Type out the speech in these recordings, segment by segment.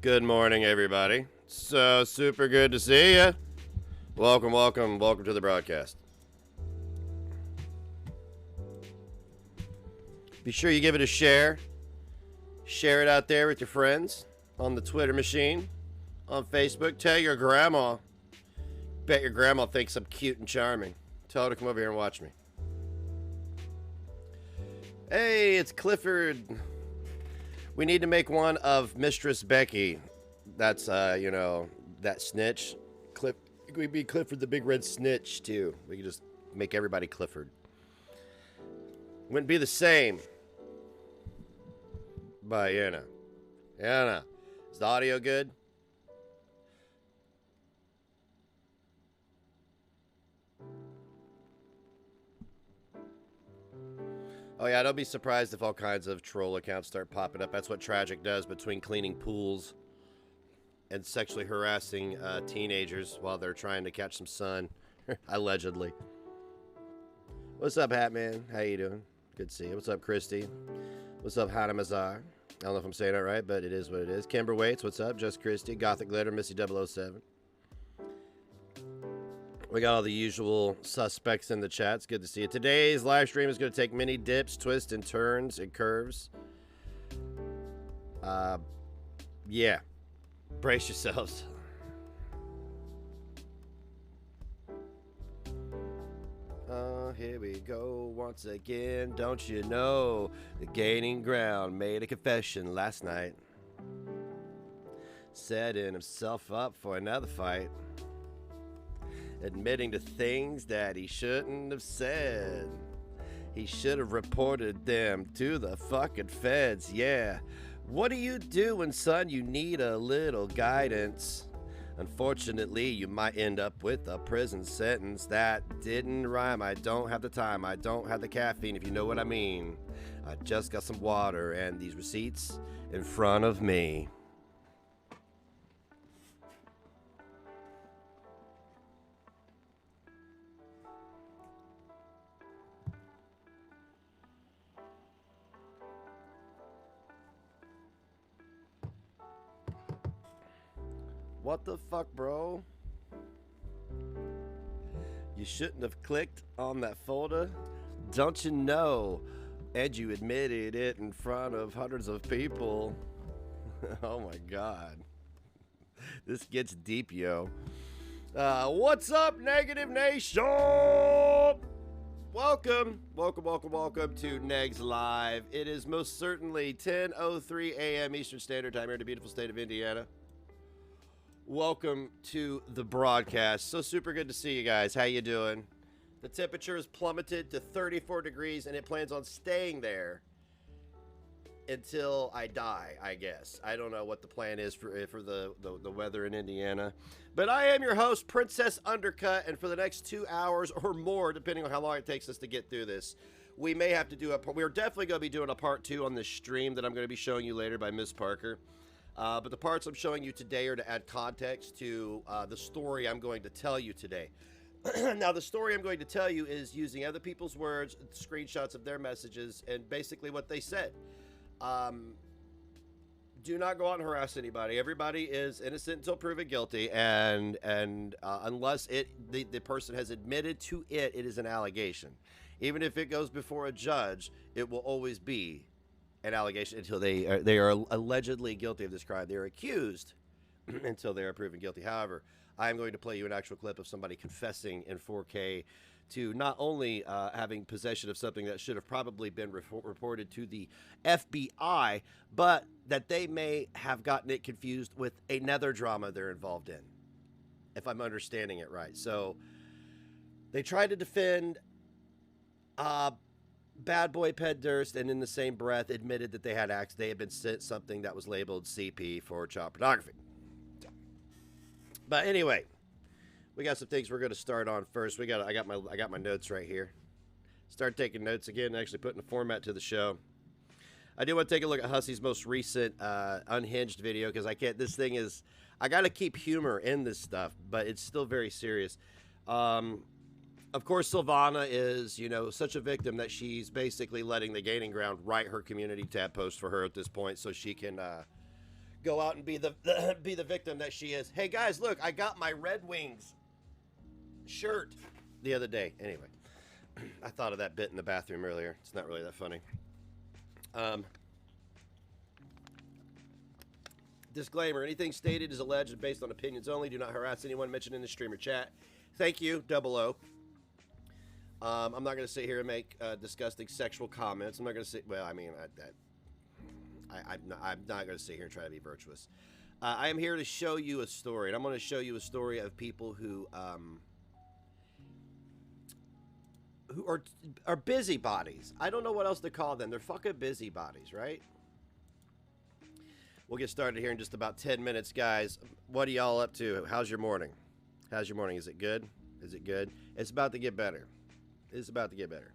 Good morning, everybody. So super good to see you. Welcome to the broadcast. Be sure you give it a share. Share it out there with your friends on the Twitter machine, on Facebook. Tell your grandma. Bet your grandma thinks I'm cute and charming. Tell her to come over here and watch me. Hey, it's Clifford. We need to make one of Mistress Becky. That's, that snitch. We'd be Clifford the Big Red Snitch, too. We could just make everybody Clifford. Wouldn't be the same. But, Anna. Is the audio good? Oh, yeah, don't be surprised if all kinds of troll accounts start popping up. That's what Tragic does between cleaning pools and sexually harassing teenagers while they're trying to catch some sun, allegedly. What's up, Hatman? How you doing? Good to see you. What's up, Christy? What's up, Hannah Mazar? I don't know if I'm saying that right, but it is what it is. Kimber Waits, what's up? Just Christy. Gothic Glitter, Missy 007. We got all the usual suspects in the chat. It's good to see you. Today's live stream is going to take many dips, twists, and turns and curves. Yeah. Brace yourselves. Here we go once again. Don't you know the Gaining Ground made a confession last night, setting himself up for another fight, admitting to things that he shouldn't have said. He should have reported them to the fucking feds. Yeah. What do you do when, son, you need a little guidance? Unfortunately, you might end up with a prison sentence. That didn't rhyme. I don't have the time. I don't have the caffeine, if you know what I mean. I just got some water and these receipts in front of me. What the fuck, bro? You shouldn't have clicked on that folder. Don't you know? And you admitted it in front of hundreds of people. Oh my god. This gets deep, yo. What's up, Negative Nation? Welcome to Negs Live. It is most certainly 10:03 a.m. Eastern Standard Time here in the beautiful state of Indiana. Welcome to the broadcast. So super good to see you guys. How you doing? The temperature has plummeted to 34 degrees, and it plans on staying there until I die, I guess. I don't know what the plan is for the weather in Indiana. But I am your host, Princess Undercut, and for the next 2 hours or more, depending on how long it takes us to get through this, we may have to do we're definitely going to be doing a part 2 on this stream that I'm going to be showing you later by Miss Parker. But the parts I'm showing you today are to add context to the story I'm going to tell you today. Now, the story I'm going to tell you is using other people's words, screenshots of their messages, and basically what they said. Do not go out and harass anybody. Everybody is innocent until proven guilty, and unless the person has admitted to it, it is an allegation. Even if it goes before a judge, it will always be an allegation until they are allegedly guilty of this crime. They are accused until they are proven guilty. However, I am going to play you an actual clip of somebody confessing in 4K to not only having possession of something that should have probably been reported to the FBI, but that they may have gotten it confused with another drama they're involved in, if I'm understanding it right. So they tried to defend Bad Boy Ped Durst, and in the same breath admitted that they had been sent something that was labeled CP for child pornography. But anyway, we got some things we're going to start on first. I got my notes right here. Start taking notes again, actually putting a format to the show. I do want to take a look at Hussey's most recent unhinged video, because I got to keep humor in this stuff, but it's still very serious. Of course, Silvana is, such a victim that she's basically letting the Gaining Ground write her community tab post for her at this point so she can go out and be the be the victim that she is. Hey guys, look, I got my Red Wings shirt the other day. Anyway, I thought of that bit in the bathroom earlier. It's not really that funny. Disclaimer, anything stated is alleged and based on opinions only. Do not harass anyone mentioned in the stream or chat. Thank you, Double O. I'm not going to sit here and make disgusting sexual comments. I'm not going to say, well, I mean, I'm not going to sit here and try to be virtuous. I am here to show you a story, and I'm going to show you a story of people who are busybodies. I don't know what else to call them. They're fucking busybodies, right? We'll get started here in just about 10 minutes, guys. What are y'all up to? How's your morning? How's your morning? Is it good? Is it good? It's about to get better. It's about to get better.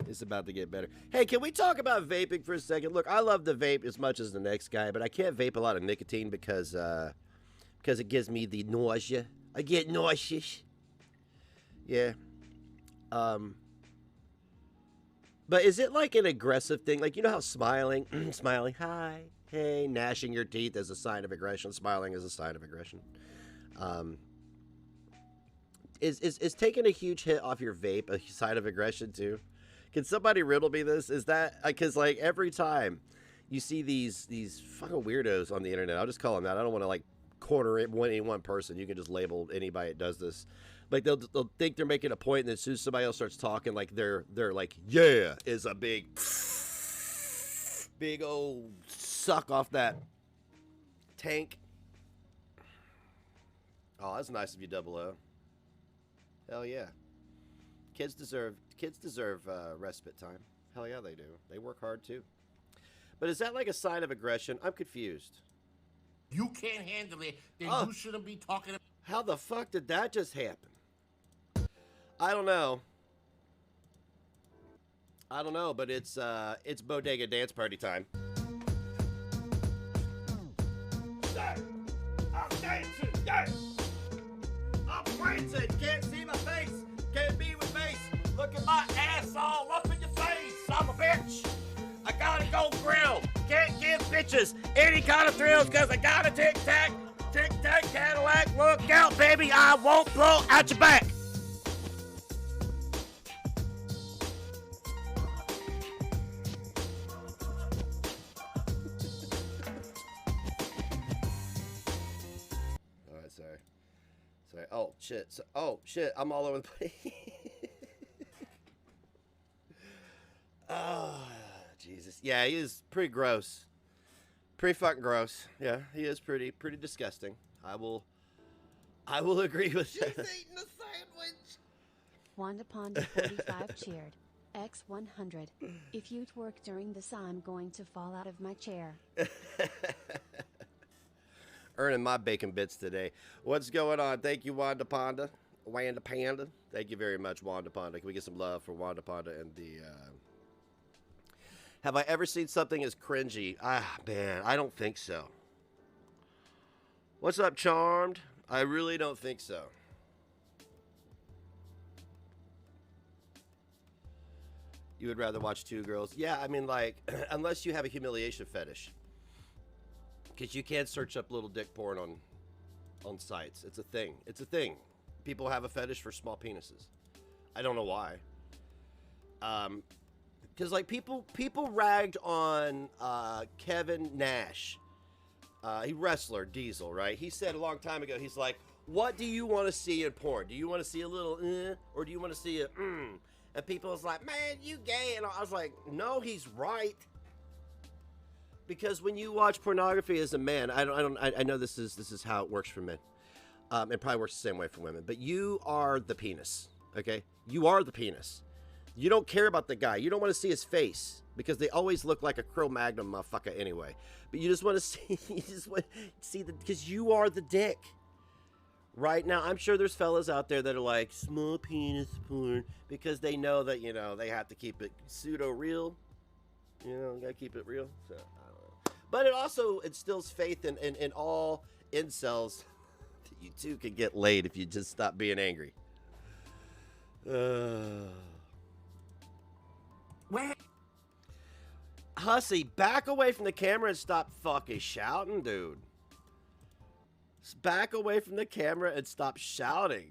It's about to get better. Hey, can we talk about vaping for a second? Look, I love the vape as much as the next guy, but I can't vape a lot of nicotine because it gives me the nausea. I get nauseous. Yeah. But is it like an aggressive thing? Like, you know how smiling, smiling, hi, hey, gnashing your teeth is a sign of aggression. Smiling is a sign of aggression. Is taking a huge hit off your vape a sign of aggression too? Can somebody riddle me this? Is that, because like every time you see these fucking weirdos on the internet, I'll just call them that. I don't want to like corner it any one person. You can just label anybody that does this. Like they'll think they're making a point, and as soon as somebody else starts talking, like they're like, yeah, is a big old suck off that tank. Oh, that's nice of you, Double O. Hell yeah. Kids deserve respite time. Hell yeah, they do. They work hard too. But is that like a sign of aggression? I'm confused. You can't handle it, then you shouldn't be talking about. How the fuck did that just happen? I don't know, but it's bodega dance party time. I'm dancing, yeah. I'm prancing, can't see my face, can't be with face. Look at my ass all up in your face. I'm a bitch. I gotta go grill. Can't give bitches any kind of thrills because I got a tic-tac Cadillac. Look out, baby, I won't blow out your back. All right, sorry. Oh, shit. I'm all over the place. Oh, Jesus. Yeah, he is pretty gross. Pretty fucking gross. Yeah, he is pretty disgusting. I will agree with that. She's eating a sandwich. Wanda Pond 45 cheered. X100. If you twerk during this, I'm going to fall out of my chair. Earning my bacon bits today. What's going on? Thank you, Wanda Panda. Wanda Panda. Thank you very much, Wanda Panda. Can we get some love for Wanda Panda and the... Have I ever seen something as cringy? Ah, man, I don't think so. What's up, Charmed? I really don't think so. You would rather watch two girls? Yeah, I mean, like, unless you have a humiliation fetish. Because you can't search up little dick porn on sites. It's a thing. It's a thing. People have a fetish for small penises. I don't know why. Because like people ragged on Kevin Nash, he wrestler Diesel, right? He said a long time ago, he's like, what do you want to see in porn? Do you want to see a little or do you want to see a And people was like, man, you gay. And I was like, no, he's right. Because when you watch pornography as a man, I know this is how it works for men. It probably works the same way for women. But you are the penis, okay? You are the penis. You don't care about the guy. You don't want to see his face because they always look like a Cro-Magnon motherfucker anyway. But you just want to see, because you are the dick. Right now, I'm sure there's fellas out there that are like small penis porn because they know that, you know, they have to keep it pseudo real. You know, gotta keep it real. So I don't know. But it also instills faith in all incels that you too can get laid if you just stop being angry. Where? Hussy, back away from the camera and stop fucking shouting, dude. Back away from the camera and stop shouting.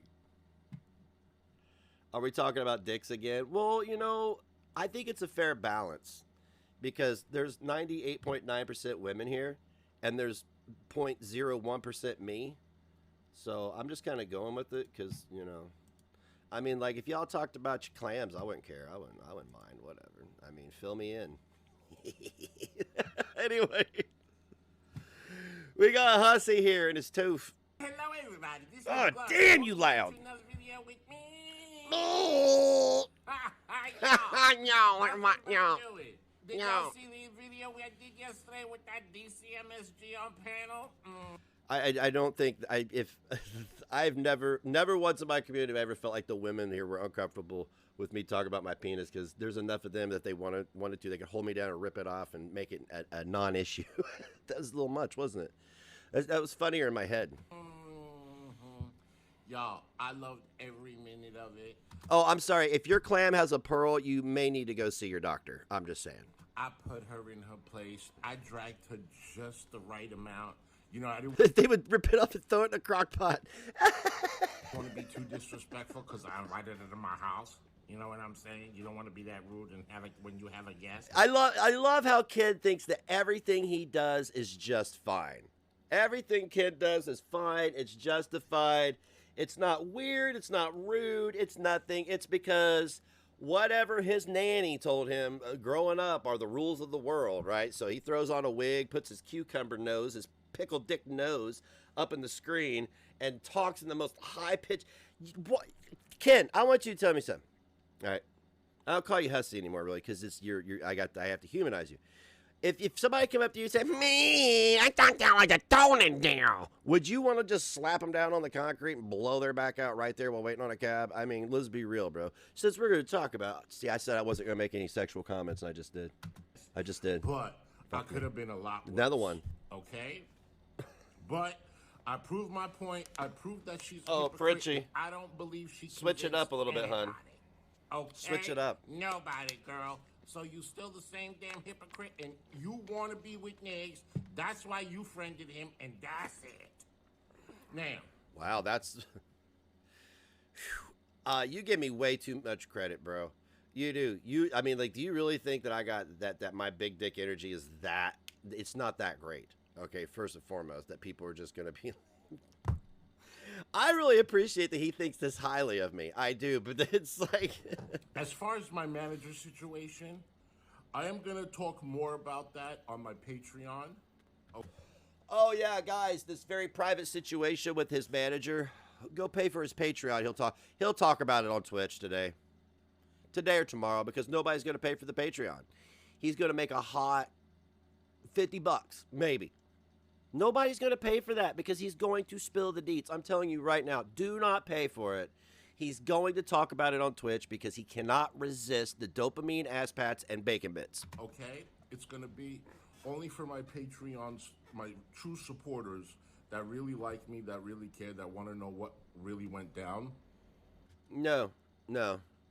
Are we talking about dicks again? Well, you know, I think it's a fair balance because there's 98.9% women here and there's 0.01% me. So I'm just kind of going with it because, you know, I mean, like if y'all talked about your clams, I wouldn't care. I wouldn't mind, whatever. I mean, fill me in. Anyway, we got a Hussy here in his tooth. Hello, everybody. This is Oh, Clark. damn, you Welcome loud. to another video with me. Oh, Y'all. Did y'all see the video we did yesterday with that DCMSG on panel? I don't think if I've never once in my community have I ever felt like the women here were uncomfortable with me talking about my penis because there's enough of them that they wanted to. They could hold me down and rip it off and make it a non-issue. That was a little much, wasn't it? That was funnier in my head. Y'all, I loved every minute of it. Oh, I'm sorry. If your clam has a pearl, you may need to go see your doctor. I'm just saying. I put her in her place. I dragged her just the right amount. You know, I didn't They would rip it up and throw it in a crock pot. want to be too disrespectful because I invited her to my house. You know what I'm saying? You don't want to be that rude and have it when you have a guest. I love how Kid thinks that everything he does is just fine. Everything Kid does is fine. It's justified. It's not weird. It's not rude. It's nothing. It's because whatever his nanny told him growing up are the rules of the world, right? So he throws on a wig, puts his cucumber nose, his pickle dick nose up in the screen, and talks in the most high pitch. What, Ken? I want you to tell me something. All right, I don't call you Hussy anymore, really, because it's I have to humanize you. If somebody came up to you and said, "Me, I thought that was a toning deal," would you want to just slap them down on the concrete and blow their back out right there while waiting on a cab? I mean, let's be real, bro. Since we're going to talk about, see, I said I wasn't going to make any sexual comments, and I just did. But I could have been a lot worse. Another one. Okay? But I proved my point. I proved that she's a Oh, hypocrite. Fritchie. I don't believe she Switch it up a little bit, hun. anybody. Okay? Switch it up. Nobody, girl. So you still the same damn hypocrite, and you want to be with Niggs. That's why you friended him, and that's it. Now. Wow, that's... you give me way too much credit, bro. You do. I mean, like, do you really think that I got that my big dick energy is that... It's not that great. Okay, first and foremost, that people are just going to be... I really appreciate that he thinks this highly of me. I do, but it's like... As far as my manager situation, I am going to talk more about that on my Patreon. Oh, yeah, guys, this very private situation with his manager. Go pay for his Patreon. He'll talk about it on Twitch today or tomorrow, because nobody's going to pay for the Patreon. He's going to make a hot $50, maybe. Nobody's going to pay for that because he's going to spill the deets. I'm telling you right now, do not pay for it. He's going to talk about it on Twitch because he cannot resist the dopamine ass pats and bacon bits. Okay? It's going to be only for my Patreons, my true supporters that really like me, that really care, that want to know what really went down. No,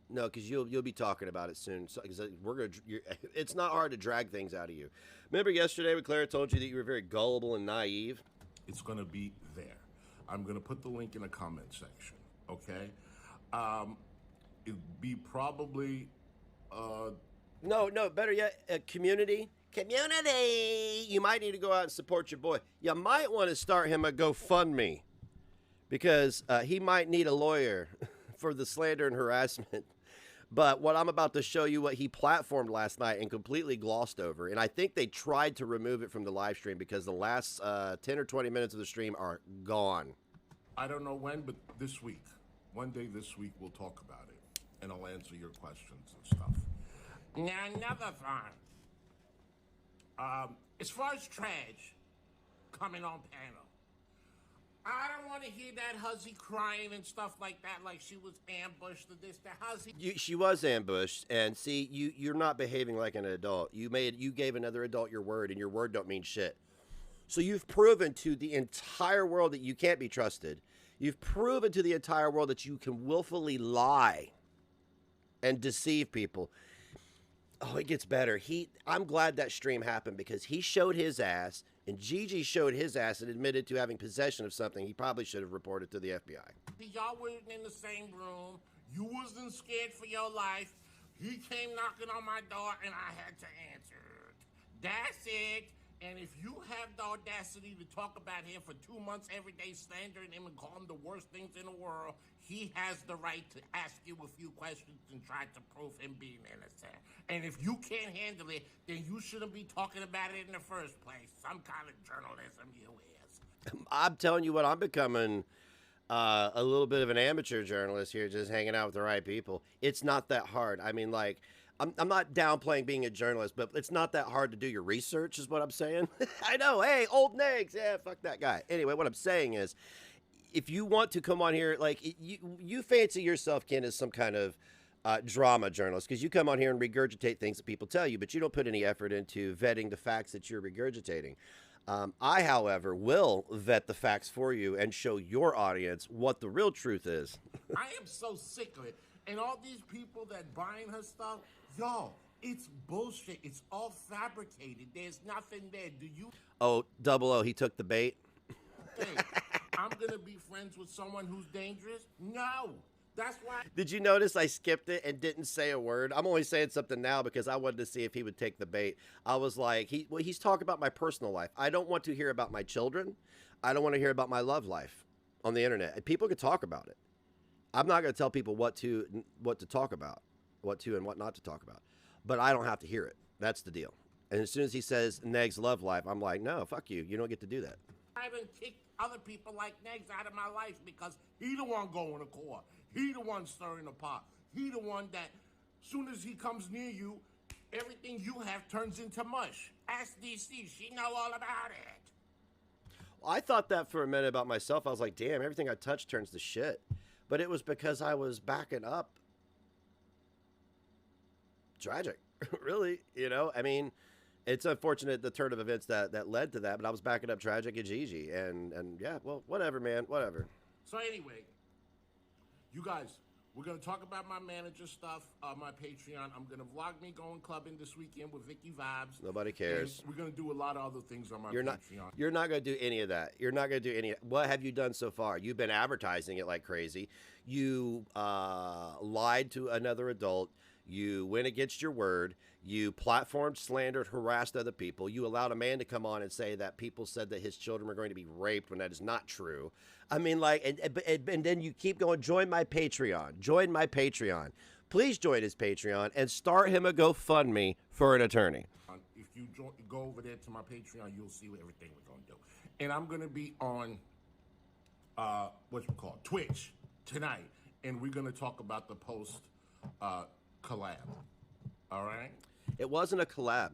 because you'll be talking about it soon. So, cause it's not hard to drag things out of you. Remember yesterday when Clara told you that you were very gullible and naive? It's going to be there. I'm going to put the link in the comment section, okay? It'd be probably... No, better yet, a community. Community! You might need to go out and support your boy. You might want to start him a GoFundMe because he might need a lawyer for the slander and harassment. But what I'm about to show you, what he platformed last night and completely glossed over, and I think they tried to remove it from the live stream because the last 10 or 20 minutes of the stream are gone. I don't know when, but this week. One day this week we'll talk about it, and I'll answer your questions and stuff. Now, another thing. As far as Trage coming on panel, I don't want to hear that Hussy crying and stuff like that, like she was ambushed or this, the Hussy. She was ambushed, and see, you're not behaving like an adult. You gave another adult your word, and your word don't mean shit. So you've proven to the entire world that you can't be trusted. You've proven to the entire world that you can willfully lie and deceive people. Oh, it gets better. I'm glad that stream happened because he showed his ass, and Gigi showed his ass and admitted to having possession of something he probably should have reported to the FBI. Y'all weren't in the same room. You wasn't scared for your life. He came knocking on my door, and I had to answer. That's it. And if you have the audacity to talk about him for 2 months every day, slandering him and calling him the worst things in the world, he has the right to ask you a few questions and try to prove him being innocent. And if you can't handle it, then you shouldn't be talking about it in the first place. Some kind of journalism you is. I'm telling you what, I'm becoming a little bit of an amateur journalist here, just hanging out with the right people. It's not that hard. I mean, like, I'm not downplaying being a journalist, but it's not that hard to do your research, is what I'm saying. I know. Hey, old Negs. Yeah, fuck that guy. Anyway, what I'm saying is, if you want to come on here, like, you fancy yourself, Ken, as some kind of drama journalist, because you come on here and regurgitate things that people tell you, but you don't put any effort into vetting the facts that you're regurgitating. I, however, will vet the facts for you and show your audience what the real truth is. I am so sick of it. And all these people that buying her stuff, yo, it's bullshit. It's all fabricated. There's nothing there. Do you? Oh, Double O, he took the bait. Hey, I'm going to be friends with someone who's dangerous? No. That's why. Did you notice I skipped it and didn't say a word? I'm only saying something now because I wanted to see if he would take the bait. I was like, he's talking about my personal life. I don't want to hear about my children. I don't want to hear about my love life on the internet. People can talk about it. I'm not going to tell people what to talk about, what to and what not to talk about. But I don't have to hear it. That's the deal. And as soon as he says Neg's love life, I'm like, no, fuck you. You don't get to do that. I haven't kicked other people like Negs out of my life because he the one going to court. He the one stirring the pot. He the one that, soon as he comes near you, everything you have turns into mush. Ask DC. She know all about it. Well, I thought that for a minute about myself. I was like, damn, everything I touch turns to shit. But it was because I was backing up. Tragic, really. You know, I mean, it's unfortunate the turn of events that led to that, but I was backing up Tragic and Gigi. And yeah, well, whatever, man, whatever. So anyway, you guys, we're going to talk about my manager stuff on my Patreon. I'm going to vlog me going clubbing this weekend with Vicky Vibes. Nobody cares. And we're going to do a lot of other things on my Patreon. You're not going to do any of that. You're not going to do any. What have you done so far? You've been advertising it like crazy. You lied to another adult. You went against your word. You platformed, slandered, harassed other people. You allowed a man to come on and say that people said that his children were going to be raped when that is not true. I mean, like, and then you keep going, join my Patreon. Join my Patreon. Please join his Patreon and start him a GoFundMe for an attorney. If you go over there to my Patreon, you'll see everything we're going to do. And I'm going to be on, Twitch tonight. And we're going to talk about the post collab. All right? It wasn't a collab.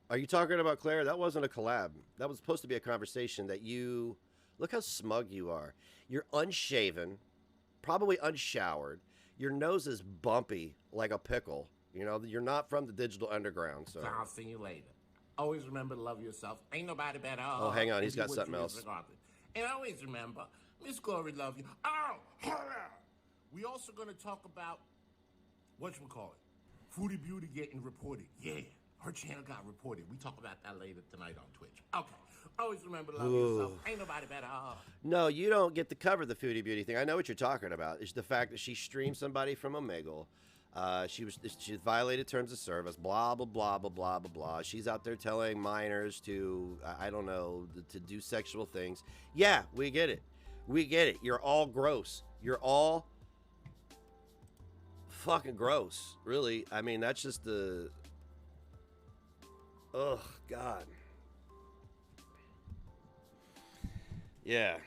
Are you talking about Claire? That wasn't a collab. That was supposed to be a conversation that you... Look how smug you are. You're unshaven, probably unshowered. Your nose is bumpy like a pickle. You know, you're not from the digital underground, so... I'll see you later. Always remember to love yourself. Ain't nobody better. Oh, hang on. He's got something else. And always remember, Miss Glory love you. Oh, hold on. We also going to talk about, Foodie Beauty getting reported. Yeah. Her channel got reported. We talk about that later tonight on Twitch. Okay. Always remember to love yourself. Ain't nobody better. No, you don't get to cover the Foodie Beauty thing. I know what you're talking about. It's the fact that she streamed somebody from Omegle. She violated terms of service. Blah blah blah blah blah blah blah. She's out there telling minors to I don't know to do sexual things. Yeah, we get it. We get it. You're all gross. You're all fucking gross. Really. I mean, that's just the. Oh, God. Yeah.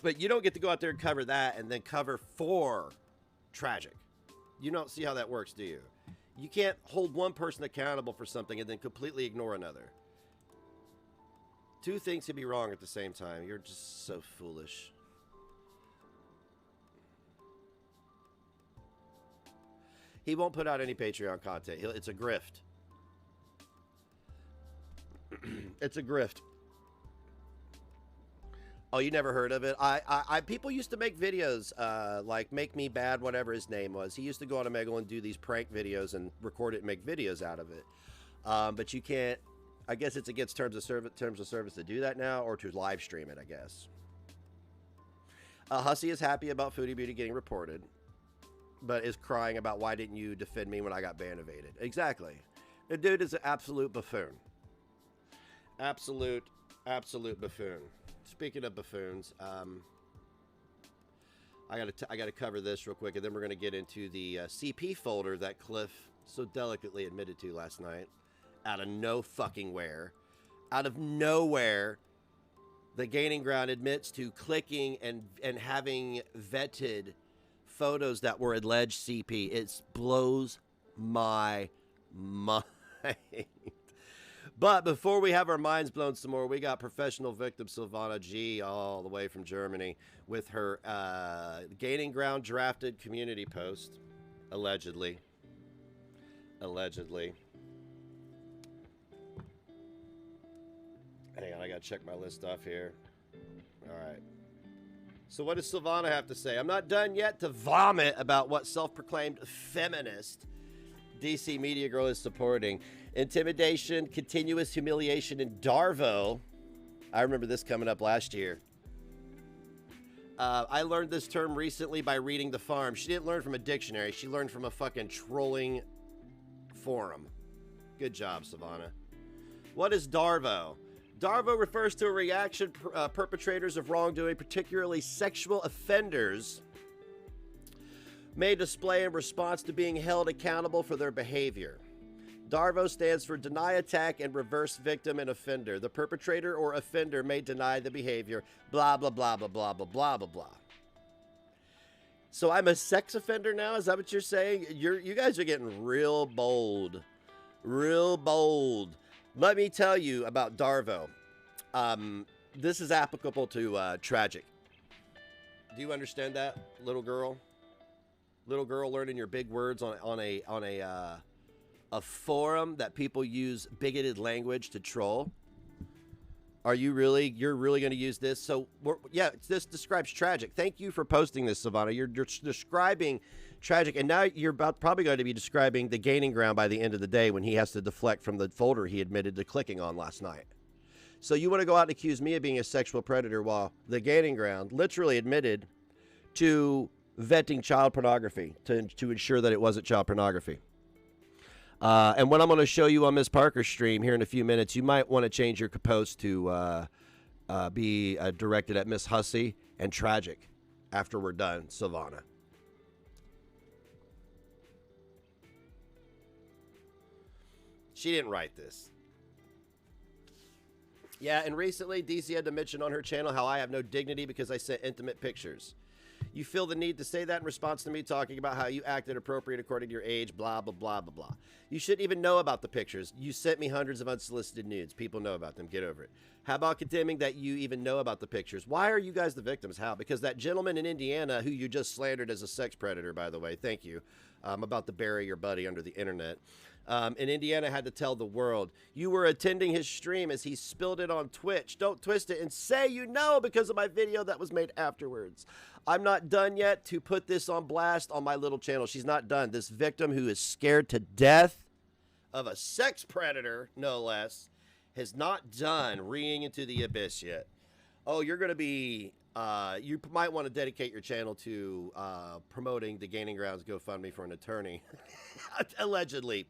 But you don't get to go out there and cover that and then cover for Tragic. You don't see how that works, do you? You can't hold one person accountable for something and then completely ignore another. Two things can be wrong at the same time. You're just so foolish. He won't put out any Patreon content. It's a grift. It's a grift. Oh, you never heard of it? People used to make videos, like Make Me Bad, whatever his name was. He used to go on Omegle and do these prank videos and record it and make videos out of it. But you can't. I guess it's against terms of service to do that now, or to live stream it, I guess. Hussey is happy about Foodie Beauty getting reported, but is crying about why didn't you defend me when I got ban evaded. Exactly. The dude is an absolute buffoon. Absolute buffoon. Speaking of buffoons, I gotta cover this real quick, and then we're gonna get into the CP folder that Cliff so delicately admitted to last night, out of no fucking where, out of nowhere. The Gaining Ground admits to clicking and having vetted photos that were alleged CP. It blows my mind. But before we have our minds blown some more, we got professional victim Silvana G all the way from Germany with her Gaining Ground drafted community post, allegedly. Hang on, I gotta check my list off here. All right. So what does Silvana have to say? I'm not done yet to vomit about what self-proclaimed feminist DC Media Girl is supporting. Intimidation, continuous humiliation in Darvo. I remember this coming up last year. I learned this term recently by reading The Farm. She didn't learn from a dictionary. She learned from a fucking trolling forum. Good job, Silvana. What is Darvo? Darvo refers to a reaction perpetrators of wrongdoing, particularly sexual offenders, may display in response to being held accountable for their behavior. DARVO stands for Deny Attack and Reverse Victim and Offender. The perpetrator or offender may deny the behavior, blah, blah, blah, blah, blah, blah, blah, blah, blah. So I'm a sex offender now? Is that what you're saying? You guys are getting real bold. Real bold. Let me tell you about Darvo. This is applicable to Tragic. Do you understand that, little girl? Little girl learning your big words on a forum that people use bigoted language to troll. You're really going to use this? So yeah, this describes Tragic. Thank you for posting this, Silvana. You're describing Tragic, and now you're probably going to be describing the Gaining Ground by the end of the day when he has to deflect from the folder he admitted to clicking on last night. So you want to go out and accuse me of being a sexual predator while the Gaining Ground literally admitted to vetting child pornography to ensure that it wasn't child pornography. And what I'm going to show you on Miss Parker's stream here in a few minutes, you might want to change your post to be directed at Miss Hussey and Tragic after we're done, Silvana. She didn't write this. Yeah, and recently, DC had to mention on her channel how I have no dignity because I sent intimate pictures. You feel the need to say that in response to me talking about how you acted appropriate according to your age, blah, blah, blah, blah, blah. You shouldn't even know about the pictures. You sent me hundreds of unsolicited nudes. People know about them. Get over it. How about condemning that you even know about the pictures? Why are you guys the victims? How? Because that gentleman in Indiana, who you just slandered as a sex predator, by the way, thank you, about to bury your buddy under the internet, in Indiana had to tell the world, you were attending his stream as he spilled it on Twitch. Don't twist it and say you know because of my video that was made afterwards. I'm not done yet to put this on blast on my little channel. She's not done. This victim who is scared to death of a sex predator, no less, has not done reeing into the abyss yet. Oh, you're going to be, you might want to dedicate your channel to promoting the Gaining Grounds GoFundMe for an attorney. Allegedly.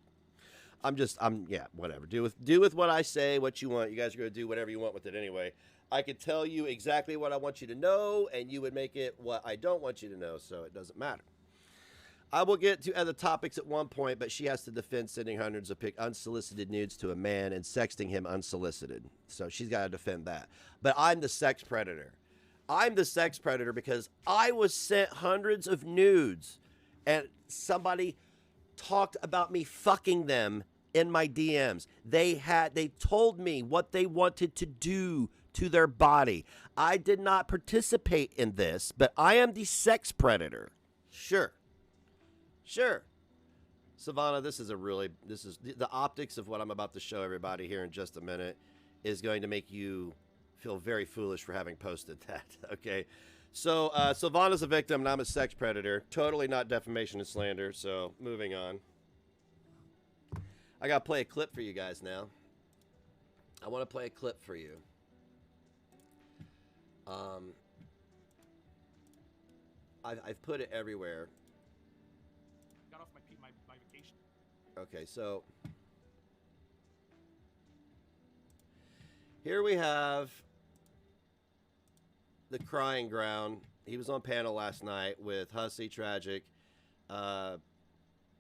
Yeah, whatever. Do with what I say, what you want. You guys are going to do whatever you want with it anyway. I could tell you exactly what I want you to know, and you would make it what I don't want you to know, so it doesn't matter. I will get to other topics at one point, but she has to defend sending hundreds of unsolicited nudes to a man and sexting him unsolicited. So she's got to defend that. But I'm the sex predator. I'm the sex predator because I was sent hundreds of nudes, and somebody talked about me fucking them in my DMs. They told me what they wanted to do to their body. I did not participate in this, but I am the sex predator. Sure. Silvana, this is the optics of what I'm about to show everybody here in just a minute is going to make you feel very foolish for having posted that. Okay. So Silvana's a victim and I'm a sex predator. Totally not defamation and slander. So moving on. I got to play a clip for you guys now. I want to play a clip for you. I've put it everywhere. Got off my vacation. Okay, so here we have the crying ground. He was on panel last night with Hussey, Tragic,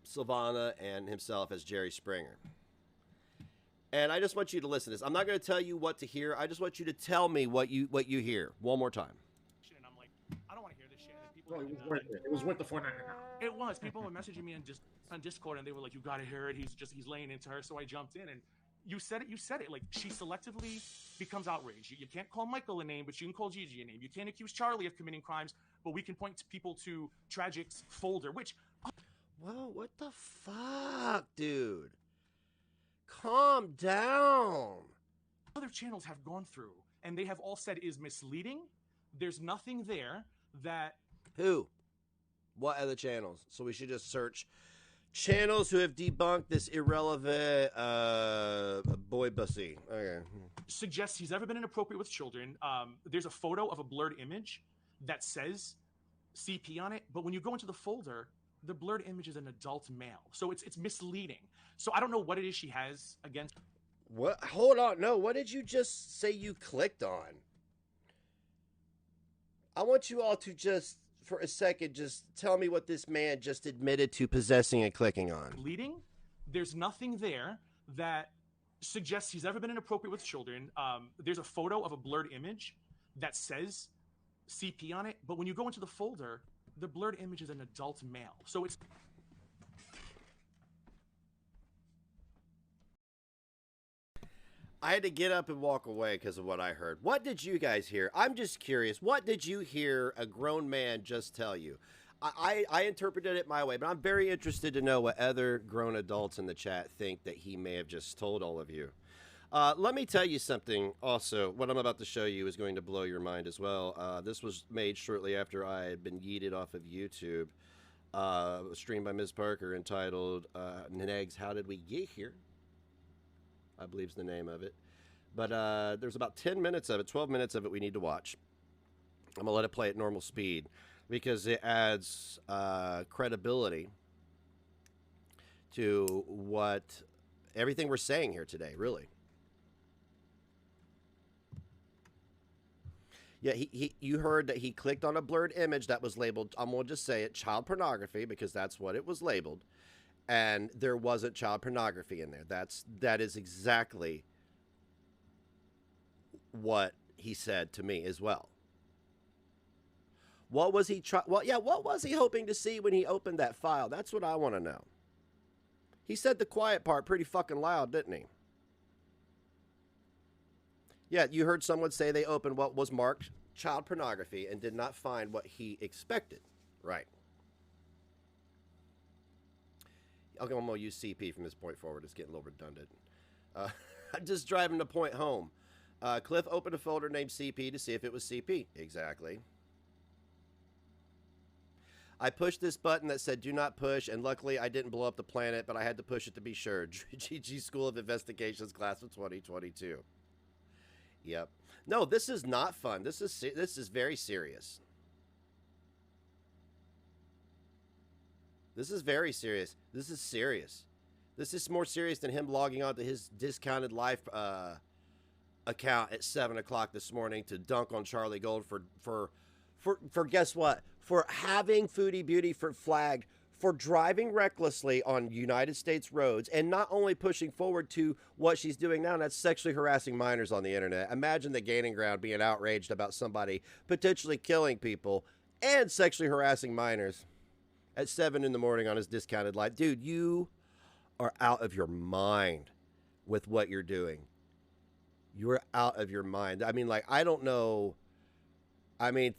Silvana, and himself as Jerry Springer. And I just want you to listen to this. I'm not going to tell you what to hear. I just want you to tell me what you hear one more time. And I'm like, I don't want to hear this shit. And people Well, it was worth it. It was worth the $4.99. It was. People were messaging me on Discord, and they were like, "You gotta hear it. He's laying into her." So I jumped in, and you said it. Like, she selectively becomes outraged. You can't call Michael a name, but you can call Gigi a name. You can't accuse Charlie of committing crimes, but we can point to people to Tragic's folder, which. Whoa, what the fuck, dude? Calm down. Other channels have gone through, and they have all said is misleading. There's nothing there that. Who? What other channels? So we should just search channels who have debunked this irrelevant boy bussy. Okay. Suggests he's ever been inappropriate with children. There's a photo of a blurred image that says CP on it, but when you go into the folder, the blurred image is an adult male. So it's misleading. So I don't know what it is she has against. What? Hold on. No, what did you just say you clicked on? I want you all to just, for a second, just tell me what this man just admitted to possessing and clicking on. Bleeding. There's nothing there that suggests he's ever been inappropriate with children. There's a photo of a blurred image that says CP on it, but when you go into the folder, the blurred image is an adult male. So it's. I had to get up and walk away because of what I heard. What did you guys hear? I'm just curious. What did you hear a grown man just tell you? I interpreted it my way, but I'm very interested to know what other grown adults in the chat think that he may have just told all of you. Let me tell you something also. What I'm about to show you is going to blow your mind as well. This was made shortly after I had been yeeted off of YouTube. A stream by Ms. Parker entitled Nenegs, How Did We Get Here? I believe is the name of it. But there's about 10 minutes of it, 12 minutes of it we need to watch. I'm going to let it play at normal speed because it adds credibility to what everything we're saying here today, really. Yeah, you heard that he clicked on a blurred image that was labeled, I'm going to just say it, child pornography, because that's what it was labeled. And there wasn't child pornography in there. That is exactly what he said to me as well. What was he what was he hoping to see when he opened that file? That's what I want to know. He said the quiet part pretty fucking loud, didn't he? Yeah, you heard someone say they opened what was marked child pornography and did not find what he expected. Right. Okay, I'm going to use CP from this point forward. It's getting a little redundant. I'm just driving the point home. Cliff opened a folder named CP to see if it was CP. Exactly. I pushed this button that said do not push, and luckily I didn't blow up the planet, but I had to push it to be sure. GG School of Investigations, class of 2022. Yep. No, this is not fun. This is very serious. This is very serious. This is serious. This is more serious than him logging onto his Discounted Life account at 7 o'clock this morning to dunk on Charlie Gold for guess what? For having Foodie Beauty flagged for driving recklessly on United States roads and not only pushing forward to what she's doing now, and that's sexually harassing minors on the internet. Imagine the gaining ground being outraged about somebody potentially killing people and sexually harassing minors at 7 in the morning on his Discounted Life. Dude, you are out of your mind with what you're doing. You're out of your mind. I mean, like, I don't know. I mean,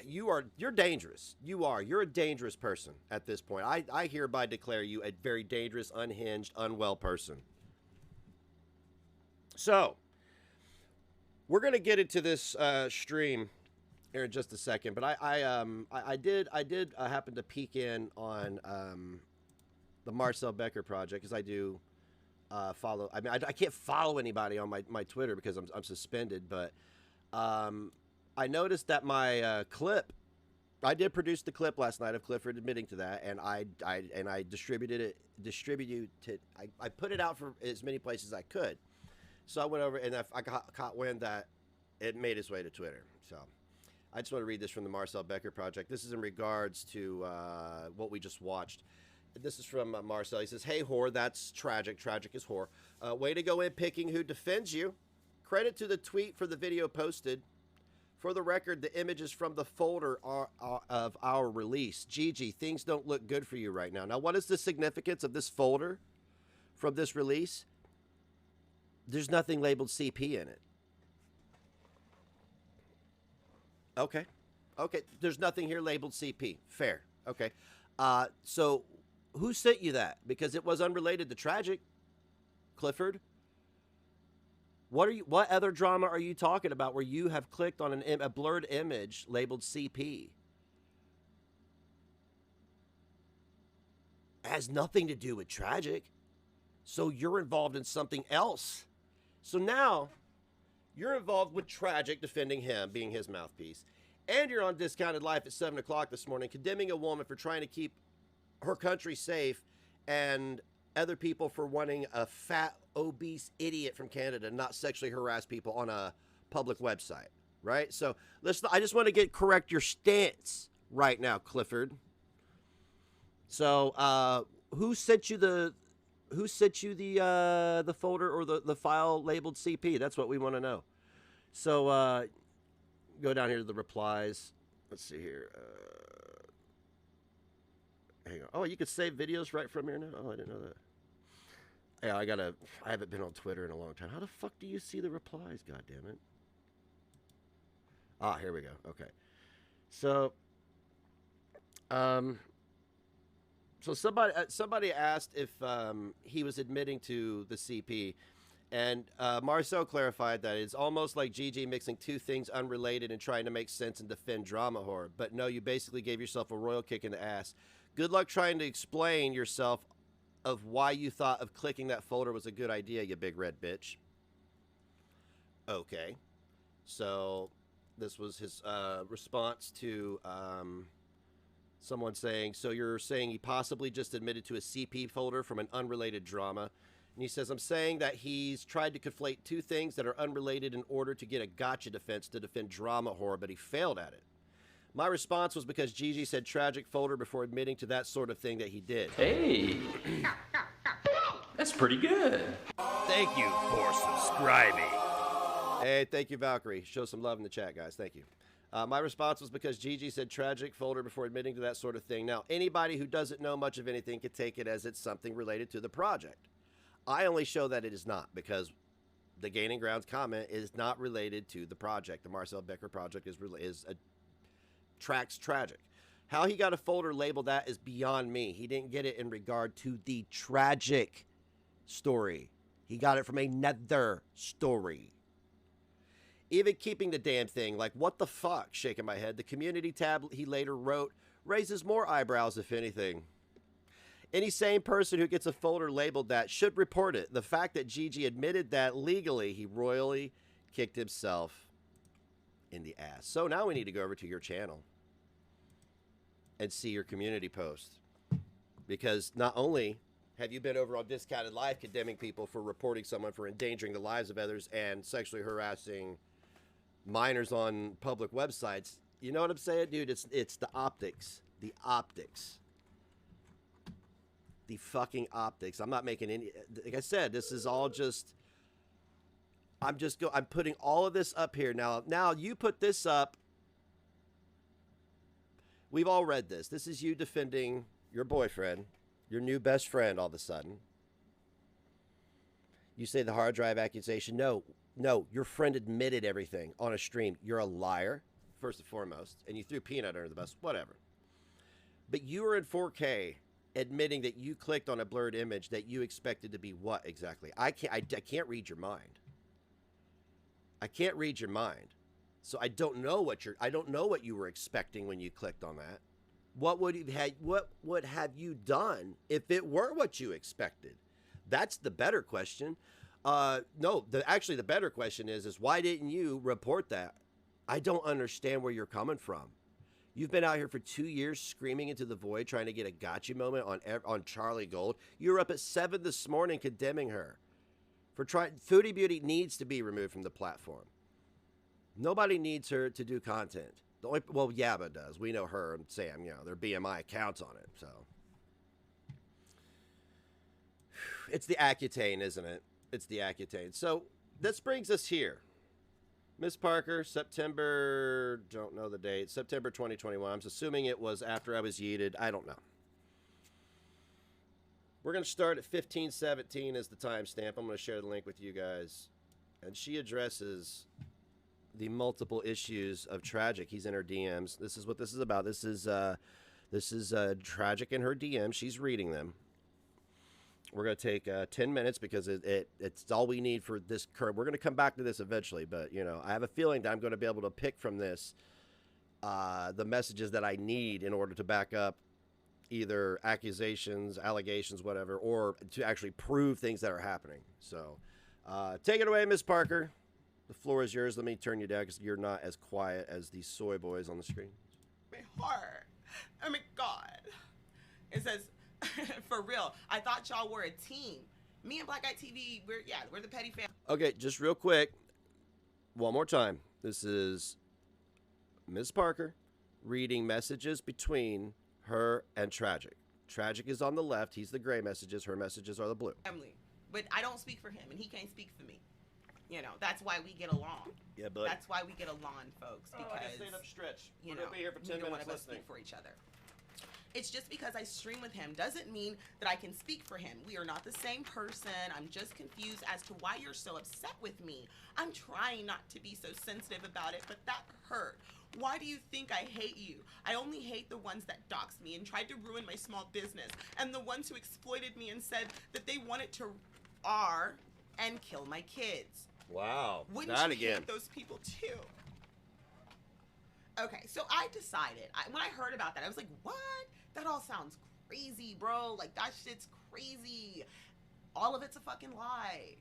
you're dangerous. You're a dangerous person at this point. I hereby declare you a very dangerous, unhinged, unwell person. So, We're gonna get into this stream here in just a second, but I did happen to peek in on the Marcel Becker project, because I do follow. I mean, I can't follow anybody on my Twitter because I'm suspended, but I noticed that my clip. I did produce the clip last night of Clifford admitting to that, and I distributed it. I put it out for as many places as I could. So I went over and I caught wind that it made its way to Twitter. So I just want to read this from the Marcel Becker project. This is in regards to what we just watched. This is from Marcel. He says, "Hey, whore, that's tragic. Tragic is whore. Way to go in picking who defends you. Credit to the tweet for the video posted. For the record, the images from the folder are of our release. Gigi, things don't look good for you right now." Now, what is the significance of this folder from this release? There's nothing labeled CP in it. Okay. Okay. There's nothing here labeled CP. Fair. Okay. So who sent you that? Because it was unrelated to Tragic, Clifford. What other drama are you talking about where you have clicked on a blurred image labeled CP? It has nothing to do with Tragic. So you're involved in something else. So now you're involved with Tragic, defending him, being his mouthpiece. And you're on Discounted Life at 7 o'clock this morning, condemning a woman for trying to keep her country safe and other people for wanting a fat, obese idiot from Canada not sexually harass people on a public website, right? So I just want to correct your stance right now, Clifford. So who sent you the folder or the file labeled CP? That's what we want to know. So go down here to the replies. Let's see here. Hang on. Oh, you could save videos right from here now? Oh, I didn't know that. Yeah, I haven't been on Twitter in a long time. How the fuck do you see the replies? God damn it. Ah, here we go. Okay. So, so somebody asked if he was admitting to the CP, and Marcel clarified that it's almost like Gigi mixing two things unrelated and trying to make sense and defend drama horror. But no, you basically gave yourself a royal kick in the ass. Good luck trying to explain yourself of why you thought of clicking that folder was a good idea, you big red bitch. Okay. So this was his response to someone saying, so you're saying he possibly just admitted to a CP folder from an unrelated drama. And he says, I'm saying that he's tried to conflate two things that are unrelated in order to get a gotcha defense to defend drama horror, but he failed at it. My response was because Gigi said Tragic folder before admitting to that sort of thing that he did. Hey, that's pretty good. Thank you for subscribing. Hey, thank you, Valkyrie. Show some love in the chat, guys. Thank you. My response was because Gigi said Tragic folder before admitting to that sort of thing. Now, anybody who doesn't know much of anything could take it as it's something related to the project. I only show that it is not, because the Gaining Grounds comment is not related to the project. The Marcel Becker project tracks Tragic. How he got a folder labeled that is beyond me. He didn't get it in regard to the Tragic story. He got it from another story. Even keeping the damn thing, like, what the fuck? Shaking my head. The community tab he later wrote raises more eyebrows, if anything. Any sane person who gets a folder labeled that should report it. The fact that Gigi admitted that legally, he royally kicked himself in the ass. So now we need to go over to your channel and see your community post. Because not only have you been over on Discounted Life condemning people for reporting someone for endangering the lives of others and sexually harassing minors on public websites, you know what I'm saying, dude? It's the optics. The optics. The fucking optics. I'm not making any, like I said, this is all just, I'm putting all of this up here. Now you put this up. We've all read this. This is you defending your boyfriend, your new best friend all of a sudden. You say the hard drive accusation. No, your friend admitted everything on a stream. You're a liar, first and foremost, and you threw Peanut under the bus, whatever. But you were in 4K admitting that you clicked on a blurred image that you expected to be what exactly? I can't read your mind. I can't read your mind. So I don't know what you were expecting when you clicked on that. What would have you done if it were what you expected? That's the better question. No, the better question is why didn't you report that? I don't understand where you're coming from. You've been out here for 2 years screaming into the void, trying to get a gotcha moment on Charlie Gold. You were up at 7 this morning condemning her for trying. Foodie Beauty needs to be removed from the platform. Nobody needs her to do content. Yabba does. We know her and Sam. Their BMI accounts on it. So it's the Accutane, isn't it? It's the Accutane. So this brings us here. Miss Parker, September, don't know the date, September 2021. I'm assuming it was after I was yeeted. I don't know. We're going to start at 15:17 as the timestamp. I'm going to share the link with you guys. And she addresses the multiple issues of Tragic. He's in her DMs. This is what this is about. This is Tragic in her DMs. She's reading them. We're going to take 10 minutes because it's all we need for this current. We're going to come back to this eventually, but, I have a feeling that I'm going to be able to pick from this the messages that I need in order to back up either accusations, allegations, whatever, or to actually prove things that are happening. So take it away, Miss Parker. The floor is yours. Let me turn you down because you're not as quiet as these soy boys on the screen. My heart. Oh, my God. It says... For real, I thought y'all were a team. Me and Black Guy TV, we're the petty family. Okay, just real quick, one more time. This is Ms. Parker reading messages between her and Tragic. Tragic is on the left. He's the gray messages. Her messages are the blue. Family, but I don't speak for him, and he can't speak for me. That's why we get along. Yeah, but that's why we get along, folks. Because I stand up stretch. We're gonna be here for 10 neither one minutes of us listening. speak for each other. It's just because I stream with him doesn't mean that I can speak for him. We are not the same person. I'm just confused as to why you're so upset with me. I'm trying not to be so sensitive about it, but that hurt. Why do you think I hate you? I only hate the ones that doxed me and tried to ruin my small business, and the ones who exploited me and said that they wanted to and kill my kids. Wow. Wouldn't Not you again. hate those people too? Okay, so I decided, when I heard about that, I was like, what? That all sounds crazy, bro. Like, that shit's crazy. All of it's a fucking lie.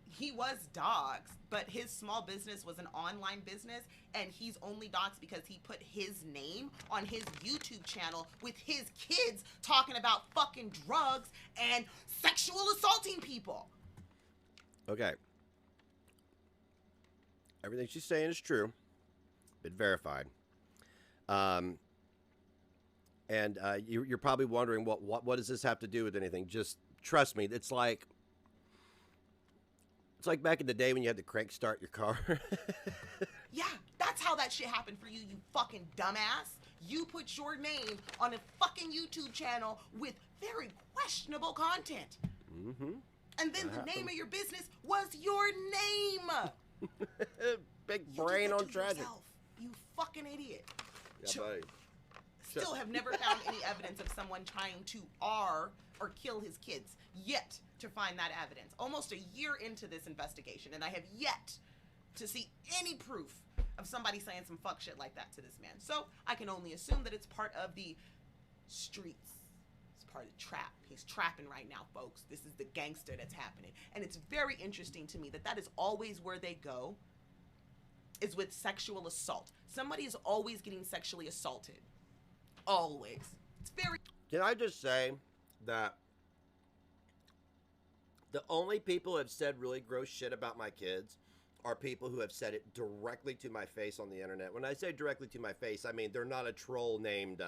He was doxxed, but his small business was an online business, and he's only doxxed because he put his name on his YouTube channel with his kids talking about fucking drugs and sexual assaulting people. Okay. Everything she's saying is true. Been verified. You're probably wondering what does this have to do with anything? Just trust me. It's like back in the day when you had to crank start your car. Yeah, that's how that shit happened for you, you fucking dumbass. You put your name on a fucking YouTube channel with very questionable content. Mm-hmm. And then the name of your business was your name. Big brain on Tragic. Yourself, you fucking idiot. Yeah, buddy. Still have never found any evidence of someone trying to or kill his kids yet to find that evidence. Almost a year into this investigation, and I have yet to see any proof of somebody saying some fuck shit like that to this man. So I can only assume that it's part of the streets. It's part of the trap. He's trapping right now, folks. This is the gangster that's happening. And it's very interesting to me that is always where they go, is with sexual assault. Somebody is always getting sexually assaulted. Always. It's very... Can I just say that the only people who have said really gross shit about my kids are people who have said it directly to my face on the internet. When I say directly to my face, I mean they're not a troll named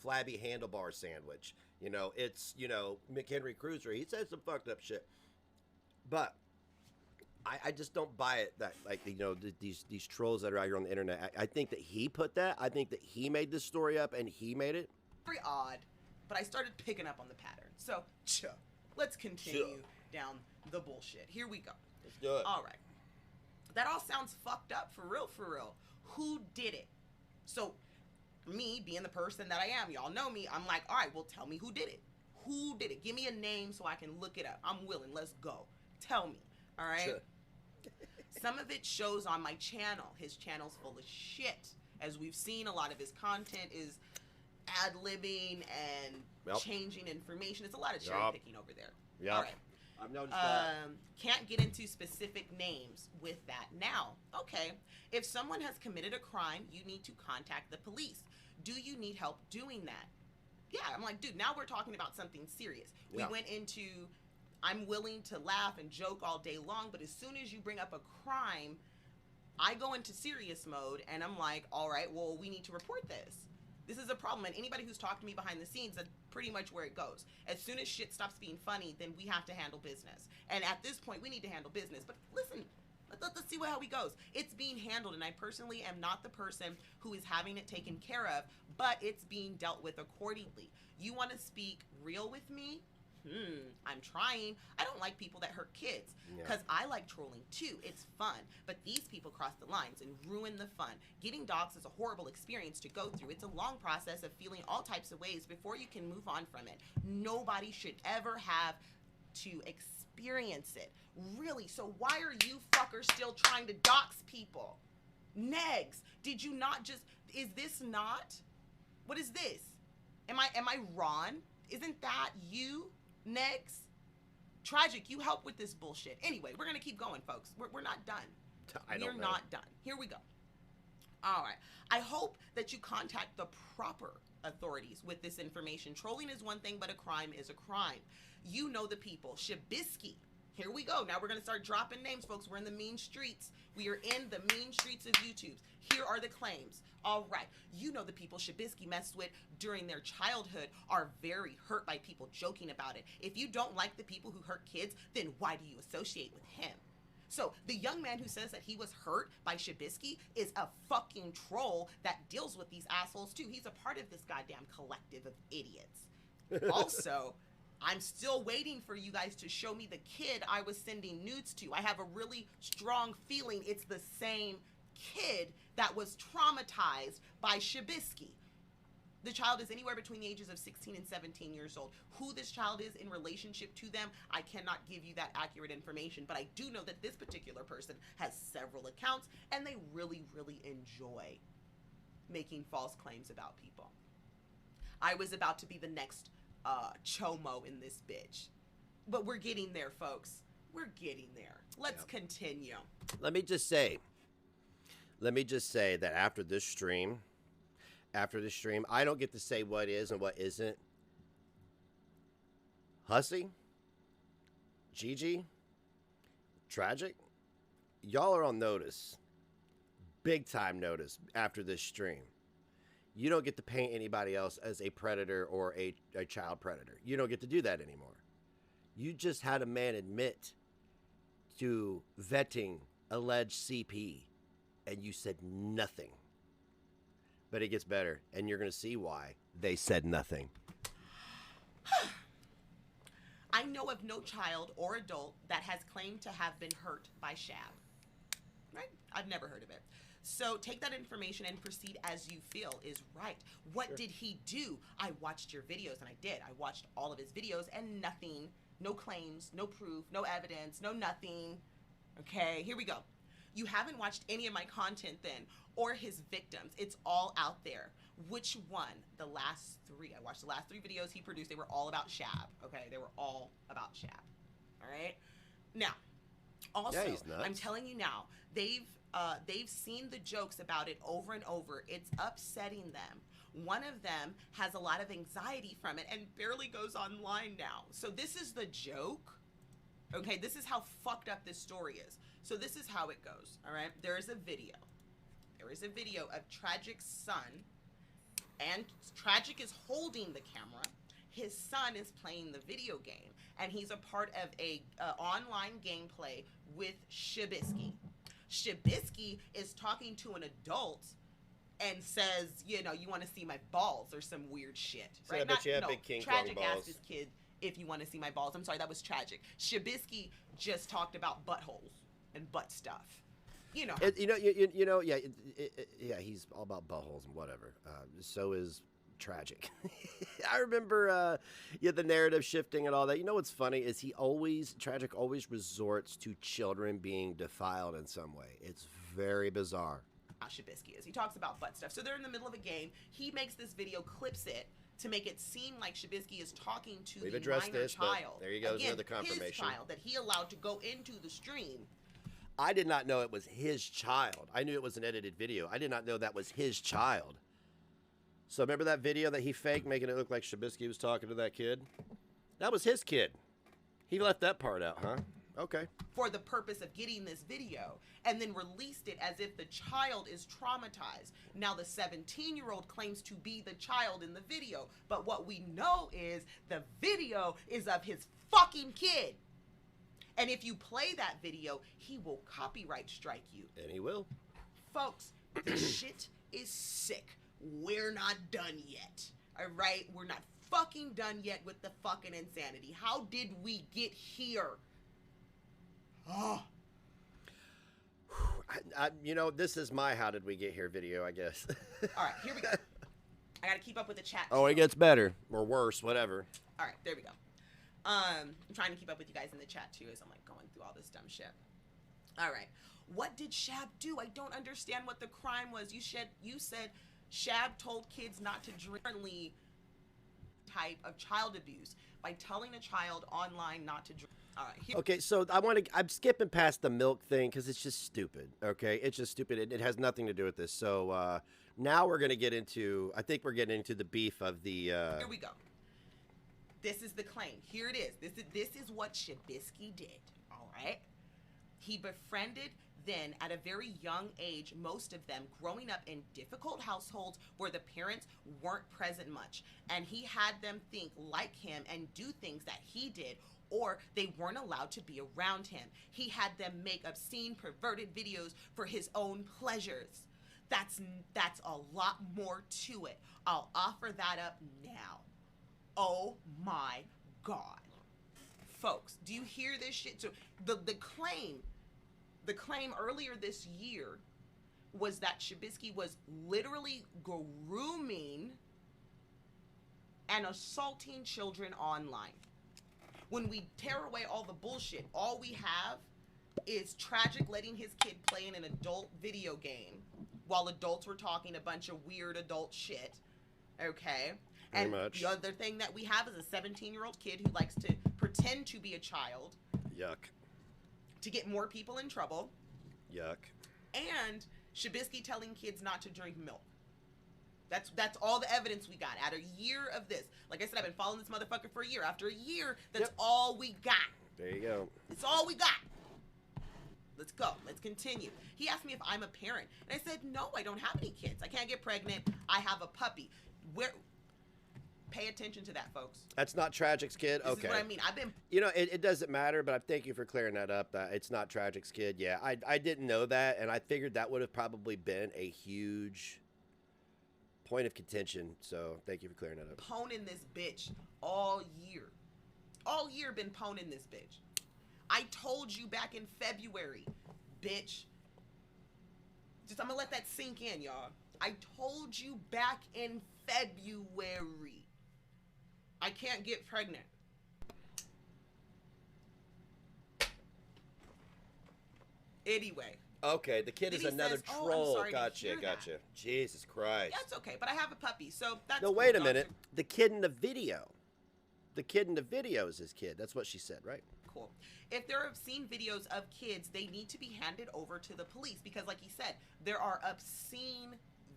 Flabby Handlebar Sandwich. It's, McHenry Cruiser. He said some fucked up shit. But I just don't buy it that, these trolls that are out here on the internet. I think that he put that. I think that he made this story up and he made it. Very odd, but I started picking up on the pattern. So, let's continue down the bullshit. Here we go. Let's do it. All right. That all sounds fucked up, for real, for real. Who did it? So, me being the person that I am, y'all know me, I'm like, all right, well, tell me who did it. Who did it? Give me a name so I can look it up. I'm willing. Let's go. Tell me. All right? Some of it shows on my channel. His channel's full of shit. As we've seen, a lot of his content is ad-libbing and changing information. It's a lot of cherry picking over there. Yeah. All right. I've noticed that. Can't get into specific names with that now. Okay. If someone has committed a crime, you need to contact the police. Do you need help doing that? Yeah, I'm like, dude, now we're talking about something serious. We went into, I'm willing to laugh and joke all day long, but as soon as you bring up a crime, I go into serious mode and I'm like, all right, well, we need to report this. This is a problem, and anybody who's talked to me behind the scenes, that's pretty much where it goes. As soon as shit stops being funny, then we have to handle business. And at this point, we need to handle business. But listen, let's see how he goes. It's being handled, and I personally am not the person who is having it taken care of, but it's being dealt with accordingly. You want to speak real with me? I'm trying. I don't like people that hurt kids because I like trolling too. It's fun, but these people cross the lines and ruin the fun. Getting doxxed is a horrible experience to go through. It's a long process of feeling all types of ways before you can move on from it. Nobody should ever have to experience it. Really, so why are you fuckers still trying to dox people? Negs, did you not just, is this not, what is this? Am I Ron? Isn't that you? Next, Tragic, you help with this bullshit. Anyway, we're gonna keep going, folks. We're not done. We're not done. Here we go. All right. I hope that you contact the proper authorities with this information. Trolling is one thing, but a crime is a crime. You know the people. Shabisky. Here we go. Now we're going to start dropping names, folks. We're in the mean streets. We are in the mean streets of YouTube. Here are the claims. All right. You know the people Shabisky messed with during their childhood are very hurt by people joking about it. If you don't like the people who hurt kids, then why do you associate with him? So the young man who says that he was hurt by Shabisky is a fucking troll that deals with these assholes too. He's a part of this goddamn collective of idiots. Also, I'm still waiting for you guys to show me the kid I was sending nudes to. I have a really strong feeling it's the same kid that was traumatized by Shabisky. The child is anywhere between the ages of 16 and 17 years old. Who this child is in relationship to them, I cannot give you that accurate information, but I do know that this particular person has several accounts and they really, really enjoy making false claims about people. I was about to be the next Chomo in this bitch. But we're getting there, folks. We're getting there. Let's continue. Let me just say that after this stream, I don't get to say what is and what isn't. Hussy, Gigi, Tragic, y'all are on notice. Big time notice after this stream. You don't get to paint anybody else as a predator or a child predator. You don't get to do that anymore. You just had a man admit to vetting alleged CP, and you said nothing. But it gets better, and you're going to see why they said nothing. I know of no child or adult that has claimed to have been hurt by Shab. Right? I've never heard of it. So take that information and proceed as you feel is right. What did he do? I watched your videos, and I did. I watched all of his videos, and nothing, no claims, no proof, no evidence, no nothing. Okay, here we go. You haven't watched any of my content then, or his victims. It's all out there. Which one? The last three. I watched the last three videos he produced. They were all about Shab. Okay, they were all about Shab. All right. Now, also, I'm telling you now, they've seen the jokes about it over and over. It's upsetting them. One of them has a lot of anxiety from it and barely goes online now. So this is the joke. Okay, this is how fucked up this story is. So this is how it goes, all right? There is a video. There is a video of Tragic's son, and Tragic is holding the camera. His son is playing the video game, and he's a part of a online gameplay with Shabisky. Shabisky is talking to an adult and says, you know, you want to see my balls or some weird shit, So right? I bet you have big King Kong Tragic balls. asked his kid if you want to see my balls. I'm sorry, that was Tragic. Shabisky just talked about buttholes and butt stuff. You know. Yeah, he's all about buttholes and whatever. So is tragic. I remember, the narrative shifting and all that. You know what's funny is Tragic always resorts to children being defiled in some way. It's very bizarre. Shabisky is. He talks about butt stuff. So they're in the middle of a game. He makes this video, clips it to make it seem like Shabisky is talking to We've the addressed minor this, but child. there you go, Again, another confirmation. his child that he allowed to go into the stream. I did not know it was his child. I knew it was an edited video. I did not know that was his child. So remember that video that he faked, making it look like Shabisky was talking to that kid? That was his kid. He left that part out, huh? Okay. For the purpose of getting this video, and then released it as if the child is traumatized. Now the 17-year-old claims to be the child in the video, but what we know is the video is of his fucking kid. And if you play that video, he will copyright strike you. And he will. Folks, this shit is sick. We're not done yet. All right? We're not fucking done yet with the fucking insanity. How did we get here? Oh. This is my "How did we get here" video, I guess. All right, here we go. I gotta keep up with the chat. Oh, it gets better or worse, whatever. All right, there we go. I'm trying to keep up with you guys in the chat too, as I'm like going through all this dumb shit. All right, what did Shab do? I don't understand what the crime was. You said Shab told kids not to drink. Type of child abuse by telling a child online not to drink. All right. Okay, so I'm skipping past the milk thing because it's just stupid. Okay, it's just stupid. It has nothing to do with this. So now we're gonna get into. I think we're getting into the beef of the. Here we go. This is the claim. Here it is. This is what Shabisky did. All right. He befriended. Then, at a very young age, most of them growing up in difficult households where the parents weren't present much, and he had them think like him and do things that he did, or they weren't allowed to be around him. He had them make obscene, perverted videos for his own pleasures. That's a lot more to it. I'll offer that up now. Oh my God. Folks, do you hear this shit? So the claim earlier this year was that Shabisky was literally grooming and assaulting children online. When we tear away all the bullshit, all we have is Tragic letting his kid play in an adult video game while adults were talking a bunch of weird adult shit. Okay? And the other thing that we have is a 17-year-old kid who likes to pretend to be a child. Yuck. To get more people in trouble. Yuck. And Shabisky telling kids not to drink milk. That's all the evidence we got at a year of this. Like I said, I've been following this motherfucker for a year. After a year, that's all we got. There you go. It's all we got. Let's go. Let's continue. He asked me if I'm a parent. And I said, no, I don't have any kids. I can't get pregnant. I have a puppy. Pay attention to that, folks. That's not Tragic's kid? This okay. is what I mean. I've been... it doesn't matter, but I thank you for clearing that up. That it's not Tragic's kid. Yeah, I didn't know that, and I figured that would have probably been a huge point of contention. So thank you for clearing that up. Poning this bitch all year. All year been poning this bitch. I told you back in February, bitch. I'm going to let that sink in, y'all. I told you back in February. I can't get pregnant. Anyway. Okay, the kid is another troll. Gotcha. Jesus Christ. Yeah, it's okay, but I have a puppy, so that's No, cool. wait a minute. The kid in the video. The kid in the video is his kid. That's what she said, right? Cool. If there are obscene videos of kids, they need to be handed over to the police because, like he said, there are obscene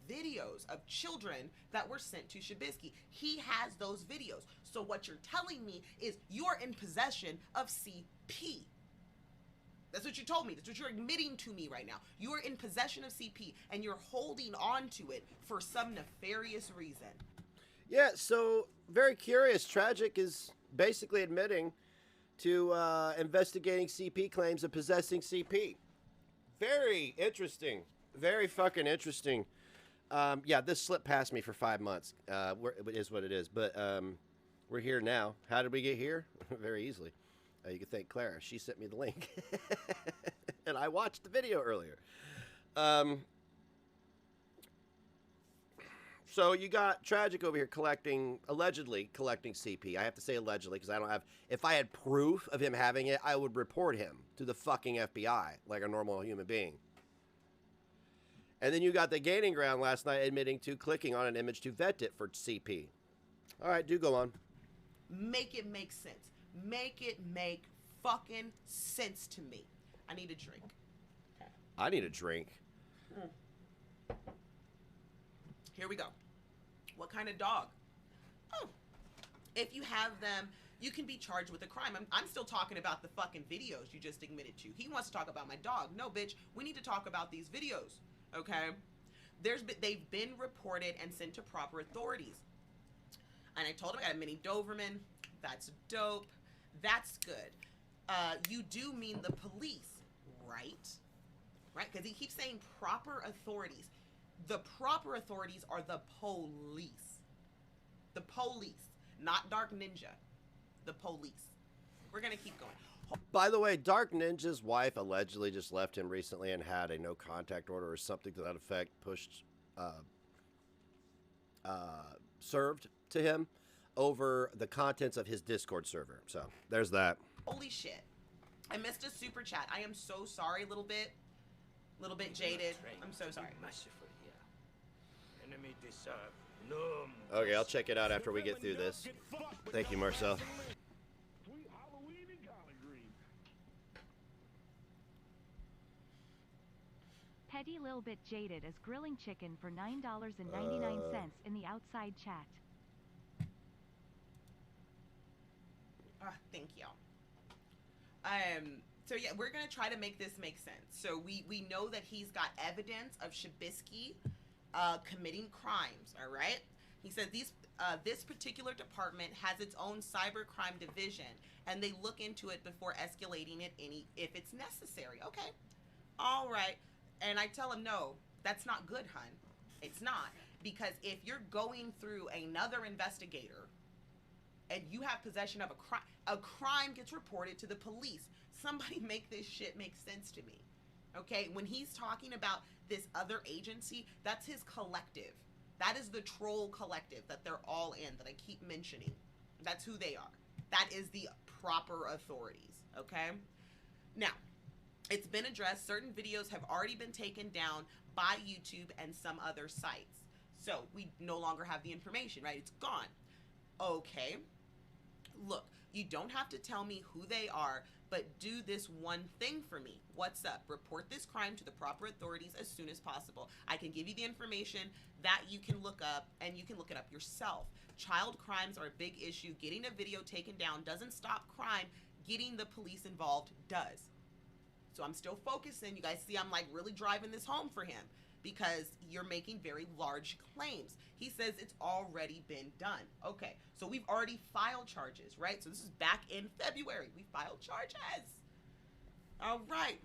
videos of children that were sent to Shabisky. He has those videos. So what you're telling me is you're in possession of CP. That's what you told me. That's what you're admitting to me right now. You are in possession of CP and you're holding on to it for some nefarious reason. Yeah, so very curious. Tragic is basically admitting to investigating CP claims of possessing CP. Very interesting. Very fucking interesting. Yeah, this slipped past me for 5 months. It is what it is. But we're here now. How did we get here? Very easily. You can thank Clara. She sent me the link. And I watched the video earlier. So you got Tragic over here allegedly collecting CP. I have to say allegedly because I don't have. If I had proof of him having it, I would report him to the fucking FBI like a normal human being. And then you got the Gaining Ground last night admitting to clicking on an image to vet it for CP. All right, do go on. Make it make sense. Make it make fucking sense to me. I need a drink. I need a drink. Here we go. What kind of dog? Oh, if you have them, you can be charged with a crime. I'm still talking about the fucking videos you just admitted to. He wants to talk about my dog. No, bitch. We need to talk about these videos. Okay? They've been reported and sent to proper authorities. And I told him I got a mini Doberman. That's dope. That's good. You do mean the police, right? Right? Because he keeps saying proper authorities. The proper authorities are the police. The police, not Dark Ninja. The police. We're going to keep going. By the way, Dark Ninja's wife allegedly just left him recently and had a no contact order or something to that effect served to him over the contents of his Discord server. So there's that. Holy shit. I missed a super chat. I am so sorry, little bit jaded. I'm so sorry. Okay, I'll check it out after we get through this. Thank you, Marcel. Petty Lil Bit Jaded is grilling chicken for $9.99 in the outside chat. Thank you. So yeah, we're gonna try to make this make sense. So we know that he's got evidence of Shabisky committing crimes. All right. He said this particular department has its own cybercrime division, and they look into it before escalating it if it's necessary. Okay. All right. And I tell him, no, that's not good, hun. It's not. Because if you're going through another investigator and you have possession of a crime gets reported to the police. Somebody make this shit make sense to me. Okay? When he's talking about this other agency, that's his collective. That is the troll collective that they're all in, that I keep mentioning. That's who they are. That is the proper authorities. Okay? Now, it's been addressed. Certain videos have already been taken down by YouTube and some other sites. So we no longer have the information, right? It's gone. Okay. Look, you don't have to tell me who they are, but do this one thing for me. What's up? Report this crime to the proper authorities as soon as possible. I can give you the information that you can look up, and you can look it up yourself. Child crimes are a big issue. Getting a video taken down doesn't stop crime. Getting the police involved does. So I'm still focusing. You guys see I'm like really driving this home for him because you're making very large claims. He says it's already been done. Okay, so we've already filed charges, right? So this is back in February. We filed charges. All right.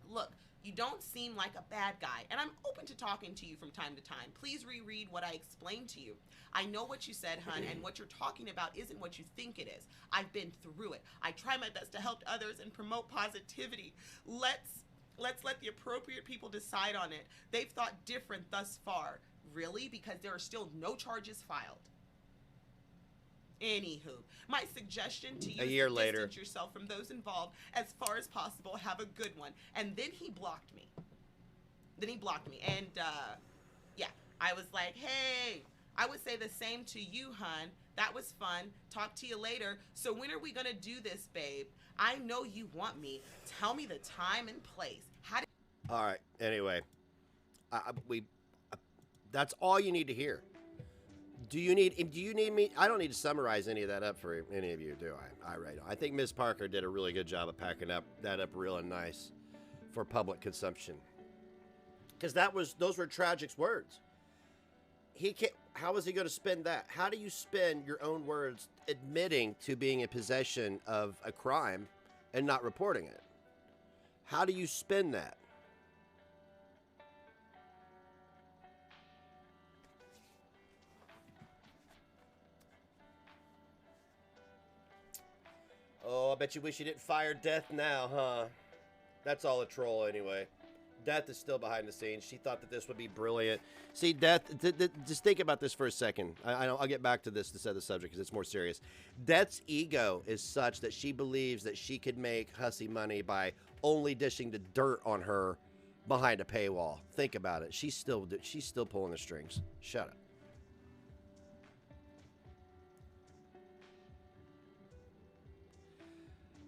Look, you don't seem like a bad guy, and I'm open to talking to you from time to time. Please reread what I explained to you. I know what you said, hun, and what you're talking about isn't what you think it is. I've been through it. I try my best to help others and promote positivity. Let's let the appropriate people decide on it. They've thought different thus far. Really? Because there are still no charges filed. Anywho, my suggestion to you A year is to later. distance yourself from those involved as far as possible. Have a good one. And then he blocked me. And, yeah, I was like, hey, I would say the same to you, hun. That was fun. Talk to you later. So when are we going to do this, babe? I know you want me. Tell me the time and place. All right. Anyway, that's all you need to hear. Do you need me? I don't need to summarize any of that up for any of you, do I? I think Ms. Parker did a really good job of packing that up real nice for public consumption. Because those were Tragic's words. How is he going to spin that? How do you spin your own words admitting to being in possession of a crime and not reporting it? How do you spin that? Oh, I bet you wish you didn't fire Death now, huh? That's all a troll anyway. Death is still behind the scenes. She thought that this would be brilliant. See, Death, just think about this for a second. I'll get back to this to set the subject because it's more serious. Death's ego is such that she believes that she could make hussy money by only dishing the dirt on her behind a paywall. Think about it. She's still pulling the strings. Shut up.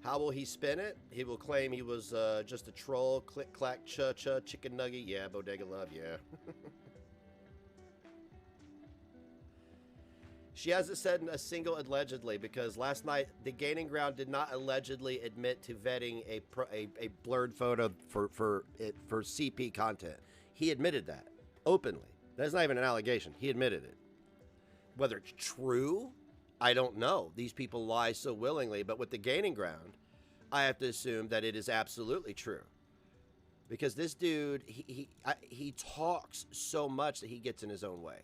How will he spin it? He will claim he was just a troll. Click, clack, cha-cha, chicken nugget. Yeah, bodega love, yeah. She hasn't said a single allegedly because last night the Gaining Ground did not allegedly admit to vetting a blurred photo for CP content. He admitted that openly. That's not even an allegation. He admitted it. Whether it's true, I don't know. These people lie so willingly, but with the Gaining Ground, I have to assume that it is absolutely true. Because this dude, he talks so much that he gets in his own way.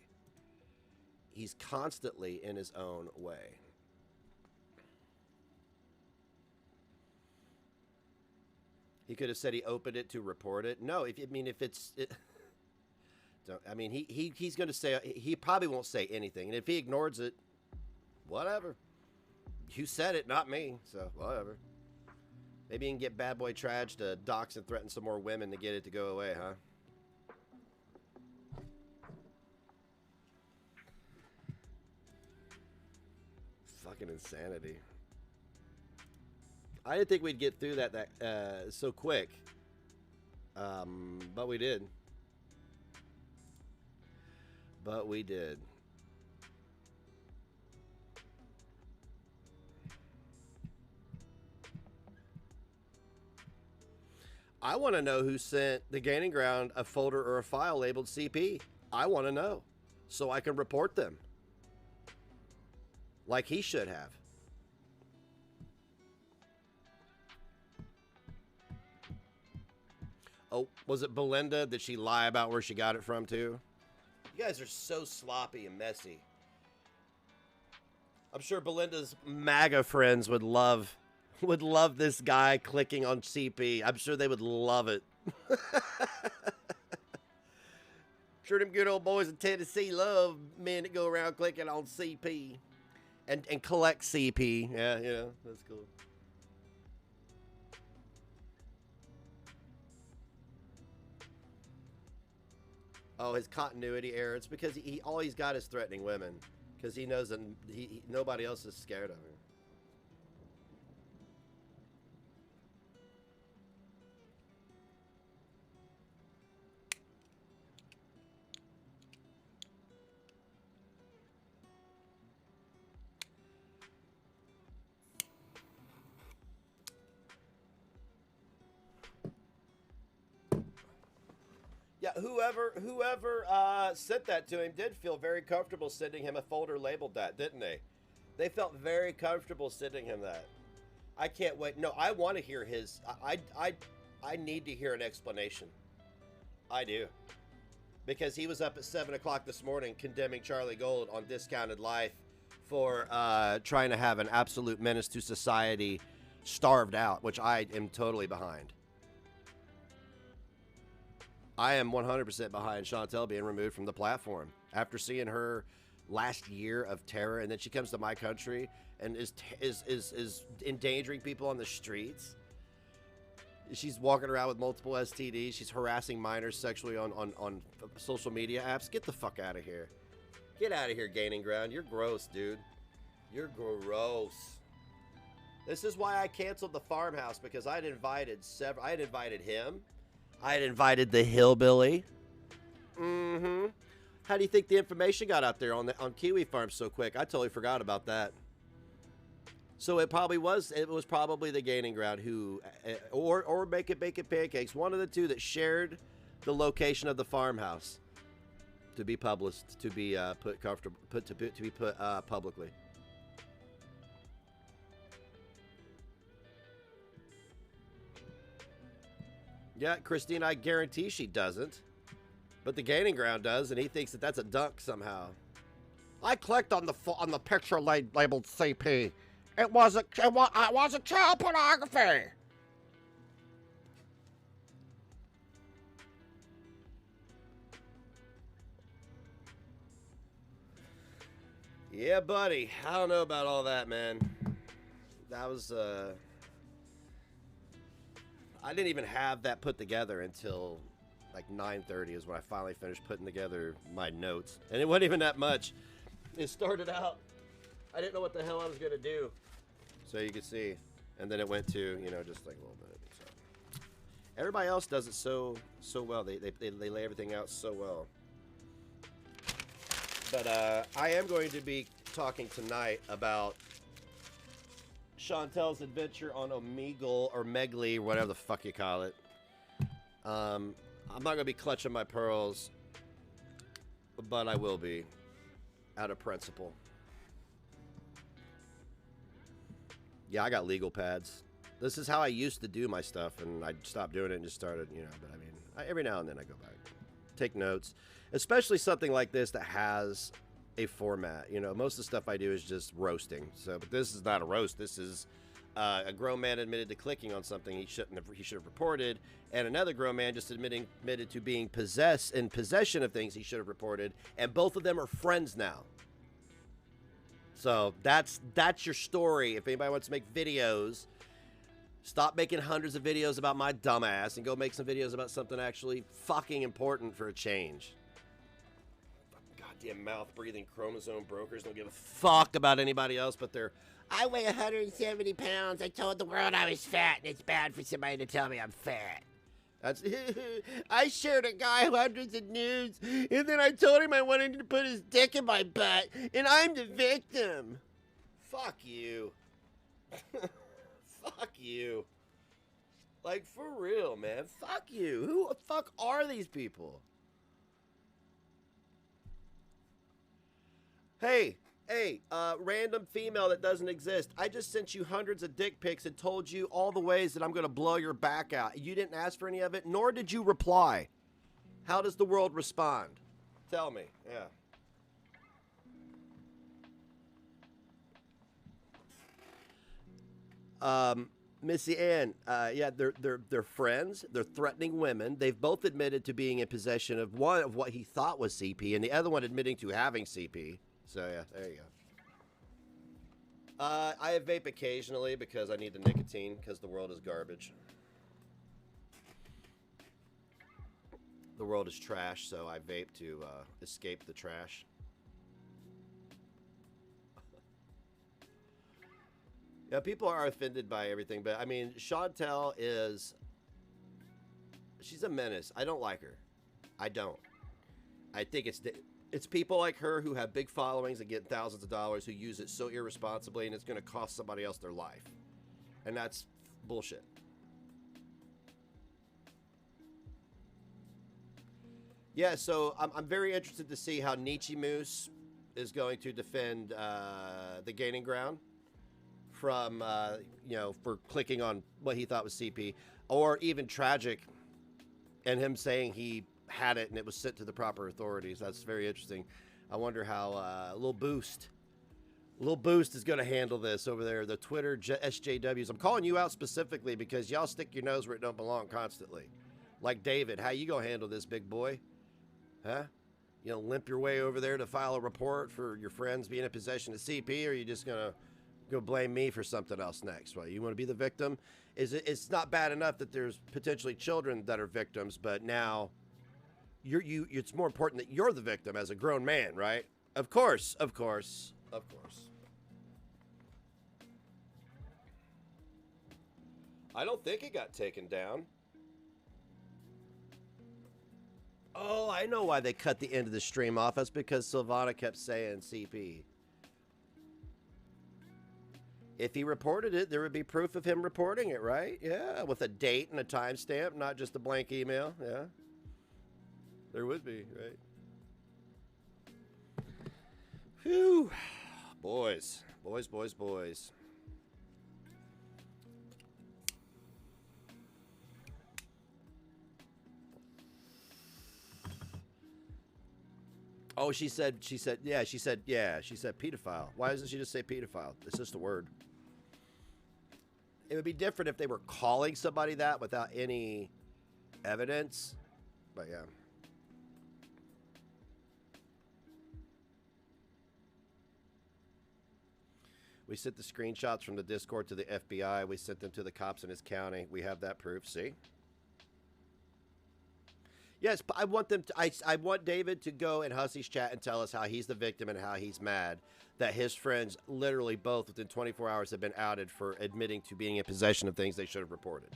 He's constantly in his own way. He could have said he opened it to report it. No, if it's he's going to say, he probably won't say anything. And if he ignores it, whatever. You said it, not me. So, whatever. Maybe you can get Bad Boy Traj to dox and threaten some more women to get it to go away, huh? Fucking insanity. I didn't think we'd get through that so quick. But we did. But we did. I want to know who sent the Gaining Ground a folder or a file labeled CP. I want to know so I can report them. Like he should have. Oh, was it Belinda? Did she lie about where she got it from too? You guys are so sloppy and messy. I'm sure Belinda's MAGA friends would love this guy clicking on CP. I'm sure they would love it. Sure them good old boys in Tennessee love men that go around clicking on CP and collect CP. Yeah, that's cool. Oh, his continuity error. It's because he all he's got is threatening women because he knows that nobody else is scared of him. Yeah, whoever sent that to him did feel very comfortable sending him a folder labeled that, didn't they? They felt very comfortable sending him that. I can't wait. No, I want to hear his. I need to hear an explanation. I do, because he was up at 7 o'clock this morning condemning Charlie Gold on Discounted Life for trying to have an absolute menace to society starved out, which I am totally behind. I am 100% behind Chantel being removed from the platform after seeing her last year of terror, and then she comes to my country and is endangering people on the streets. She's walking around with multiple STDs. She's harassing minors sexually on social media apps. Get the fuck out of here. Get out of here, Gaining Ground. You're gross, dude. You're gross. This is why I canceled the farmhouse, because I had invited him. I had invited the hillbilly. Mm-hmm. How do you think the information got out there on Kiwi Farm so quick? I totally forgot about that. So it was probably the Gaining Ground who, or Make It Bake It Pancakes, one of the two that shared the location of the farmhouse to be published, to be put publicly. Yeah, Christine, I guarantee she doesn't. But the Gaining Ground does, and he thinks that that's a dunk somehow. I clicked on the picture labeled CP. It wasn't child pornography. Yeah, buddy. I don't know about all that, man. That was, I didn't even have that put together until like 9:30 is when I finally finished putting together my notes. And it wasn't even that much. It started out, I didn't know what the hell I was going to do. So you could see. And then it went to, you know, just like a little bit. So. Everybody else does it so well. They lay everything out so well. But I am going to be talking tonight about Chantel's adventure on Omegle or Megly, or whatever the fuck you call it. I'm not going to be clutching my pearls, but I will be, out of principle. Yeah, I got legal pads. This is how I used to do my stuff, and I stopped doing it and just started, you know, but I mean, every now and then I go back, take notes, especially something like this that has a format. You know, most of the stuff I do is just roasting. So, but this is not a roast. This is a grown man admitted to clicking on something he should have reported, and another grown man just admitted to being in possession of things he should have reported, and both of them are friends now. So that's your story. If anybody wants to make videos, stop making hundreds of videos about my dumbass and go make some videos about something actually fucking important for a change. Goddamn mouth-breathing chromosome brokers don't give a fuck about anybody else but their, I weigh 170 pounds. I told the world I was fat, and it's bad for somebody to tell me I'm fat. That's I shared a guy hundreds of nudes, and then I told him I wanted to put his dick in my butt, and I'm the victim. Fuck you. Fuck you. Like, for real, man. Fuck you. Who the fuck are these people? Hey, random female that doesn't exist. I just sent you hundreds of dick pics and told you all the ways that I'm going to blow your back out. You didn't ask for any of it, nor did you reply. How does the world respond? Tell me. Yeah. Missy Ann, yeah, they're friends. They're threatening women. They've both admitted to being in possession of one of what he thought was CP, and the other one admitting to having CP. So, yeah, there you go. I vape occasionally because I need the nicotine because the world is garbage. The world is trash, so I vape to escape the trash. Yeah, people are offended by everything, but I mean, Chantel she's a menace. I don't like her. I don't. I think it's people like her who have big followings and get thousands of dollars who use it so irresponsibly, and it's going to cost somebody else their life. And that's bullshit. Yeah, so I'm very interested to see how Nietzsche Moose is going to defend the Gaining Ground from, you know, for clicking on what he thought was CP, or even Tragic and him saying he had it and it was sent to the proper authorities. That's very interesting. I wonder how Lil Boost is going to handle this over there. The Twitter SJWs. I'm calling you out specifically because y'all stick your nose where it don't belong constantly. Like David, how you going to handle this, big boy? Huh? You know, limp your way over there to file a report for your friends being in possession of CP, or are you just going to go blame me for something else next? Well, you want to be the victim? It's not bad enough that there's potentially children that are victims, but now it's more important that you're the victim as a grown man, right? Of course. I don't think it got taken down. Oh, I know why they cut the end of the stream off. That's because Silvana kept saying CP. If he reported it, there would be proof of him reporting it, right? Yeah, with a date and a timestamp, not just a blank email. Yeah. There would be, right? Whew. Boys. Oh, she said pedophile. Why doesn't she just say pedophile? It's just a word. It would be different if they were calling somebody that without any evidence, but yeah. We sent the screenshots from the Discord to the FBI. We sent them to the cops in his county. We have that proof. See? Yes, but I want them to, I want David to go in Hussey's chat and tell us how he's the victim and how he's mad that his friends, literally both within 24 hours, have been outed for admitting to being in possession of things they should have reported.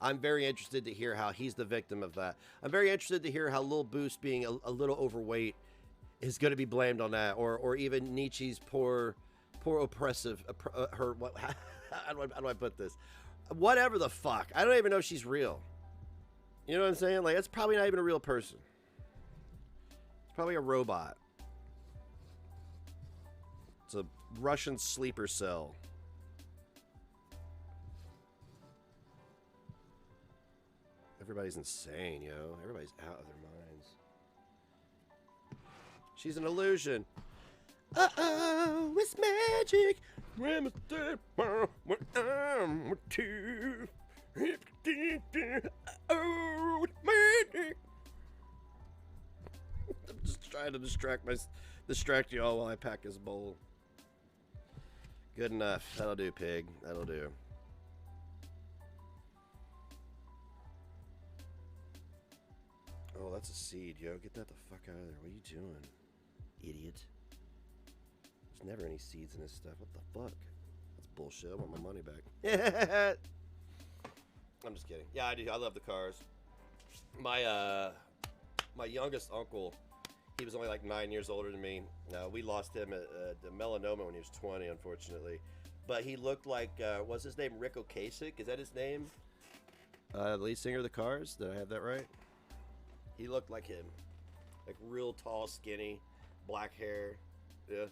I'm very interested to hear how he's the victim of that. I'm very interested to hear how Lil Boost being a little overweight is going to be blamed on that, or even Nietzsche's poor oppressive, what, how do I put this? Whatever the fuck. I don't even know if she's real. You know what I'm saying? Like, that's probably not even a real person. It's probably a robot. It's a Russian sleeper cell. Everybody's insane, yo. Everybody's out of their minds. She's an illusion. Uh-oh, it's magic. When I'm with you. Oh, it's magic. I'm just trying to distract y'all while I pack his bowl. Good enough. That'll do, pig. That'll do. Oh, that's a seed, yo. Get that the fuck out of there. What are you doing, idiot? There's never any seeds in this stuff. What the fuck? That's bullshit. I want my money back. I'm just kidding. Yeah, I do. I love the cars. My youngest uncle, he was only like 9 years older than me. We lost him at melanoma when he was 20, unfortunately. But he looked like, what's his name? Rick Ocasek? Is that his name? The lead singer of the Cars? Did I have that right? He looked like him. Like real tall, skinny, black hair. Yeah.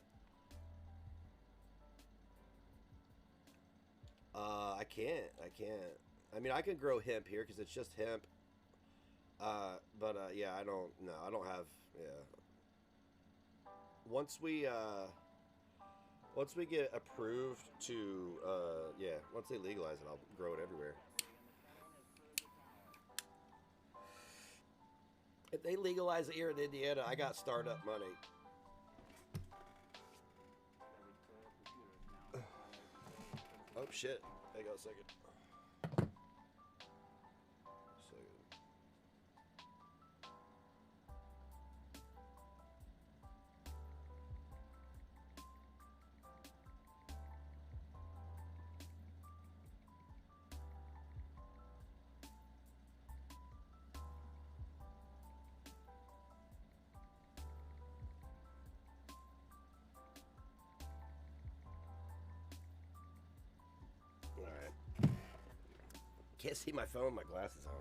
I can't. I mean, I can grow hemp here because it's just hemp. Yeah, I don't have, yeah. Once we get approved to, yeah, once they legalize it, I'll grow it everywhere. If they legalize it here in Indiana, I got startup money. Oh, shit. Hang on a second. Can't see my phone with my glasses on,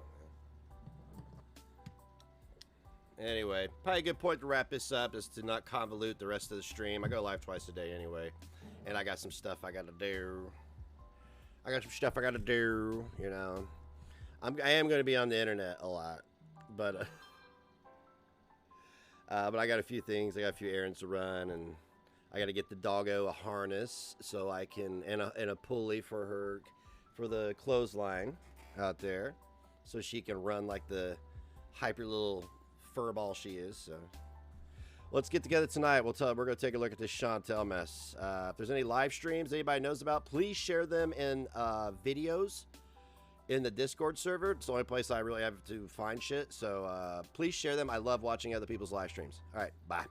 man. Anyway, probably a good point to wrap this up is to not convolute the rest of the stream. I go live twice a day anyway, and I got some stuff I gotta do. You know. I am going to be on the internet a lot, but I got a few things. I got a few errands to run, and I got to get the doggo a harness so I can and a pulley for her for the clothesline out there, so she can run like the hyper little fur ball she is. So let's get together tonight. We're going to take a look at this Chantel mess. If there's any live streams anybody knows about, please share them in videos in the Discord server. It's the only place I really have to find shit. So please share them. I love watching other people's live streams. All right, bye.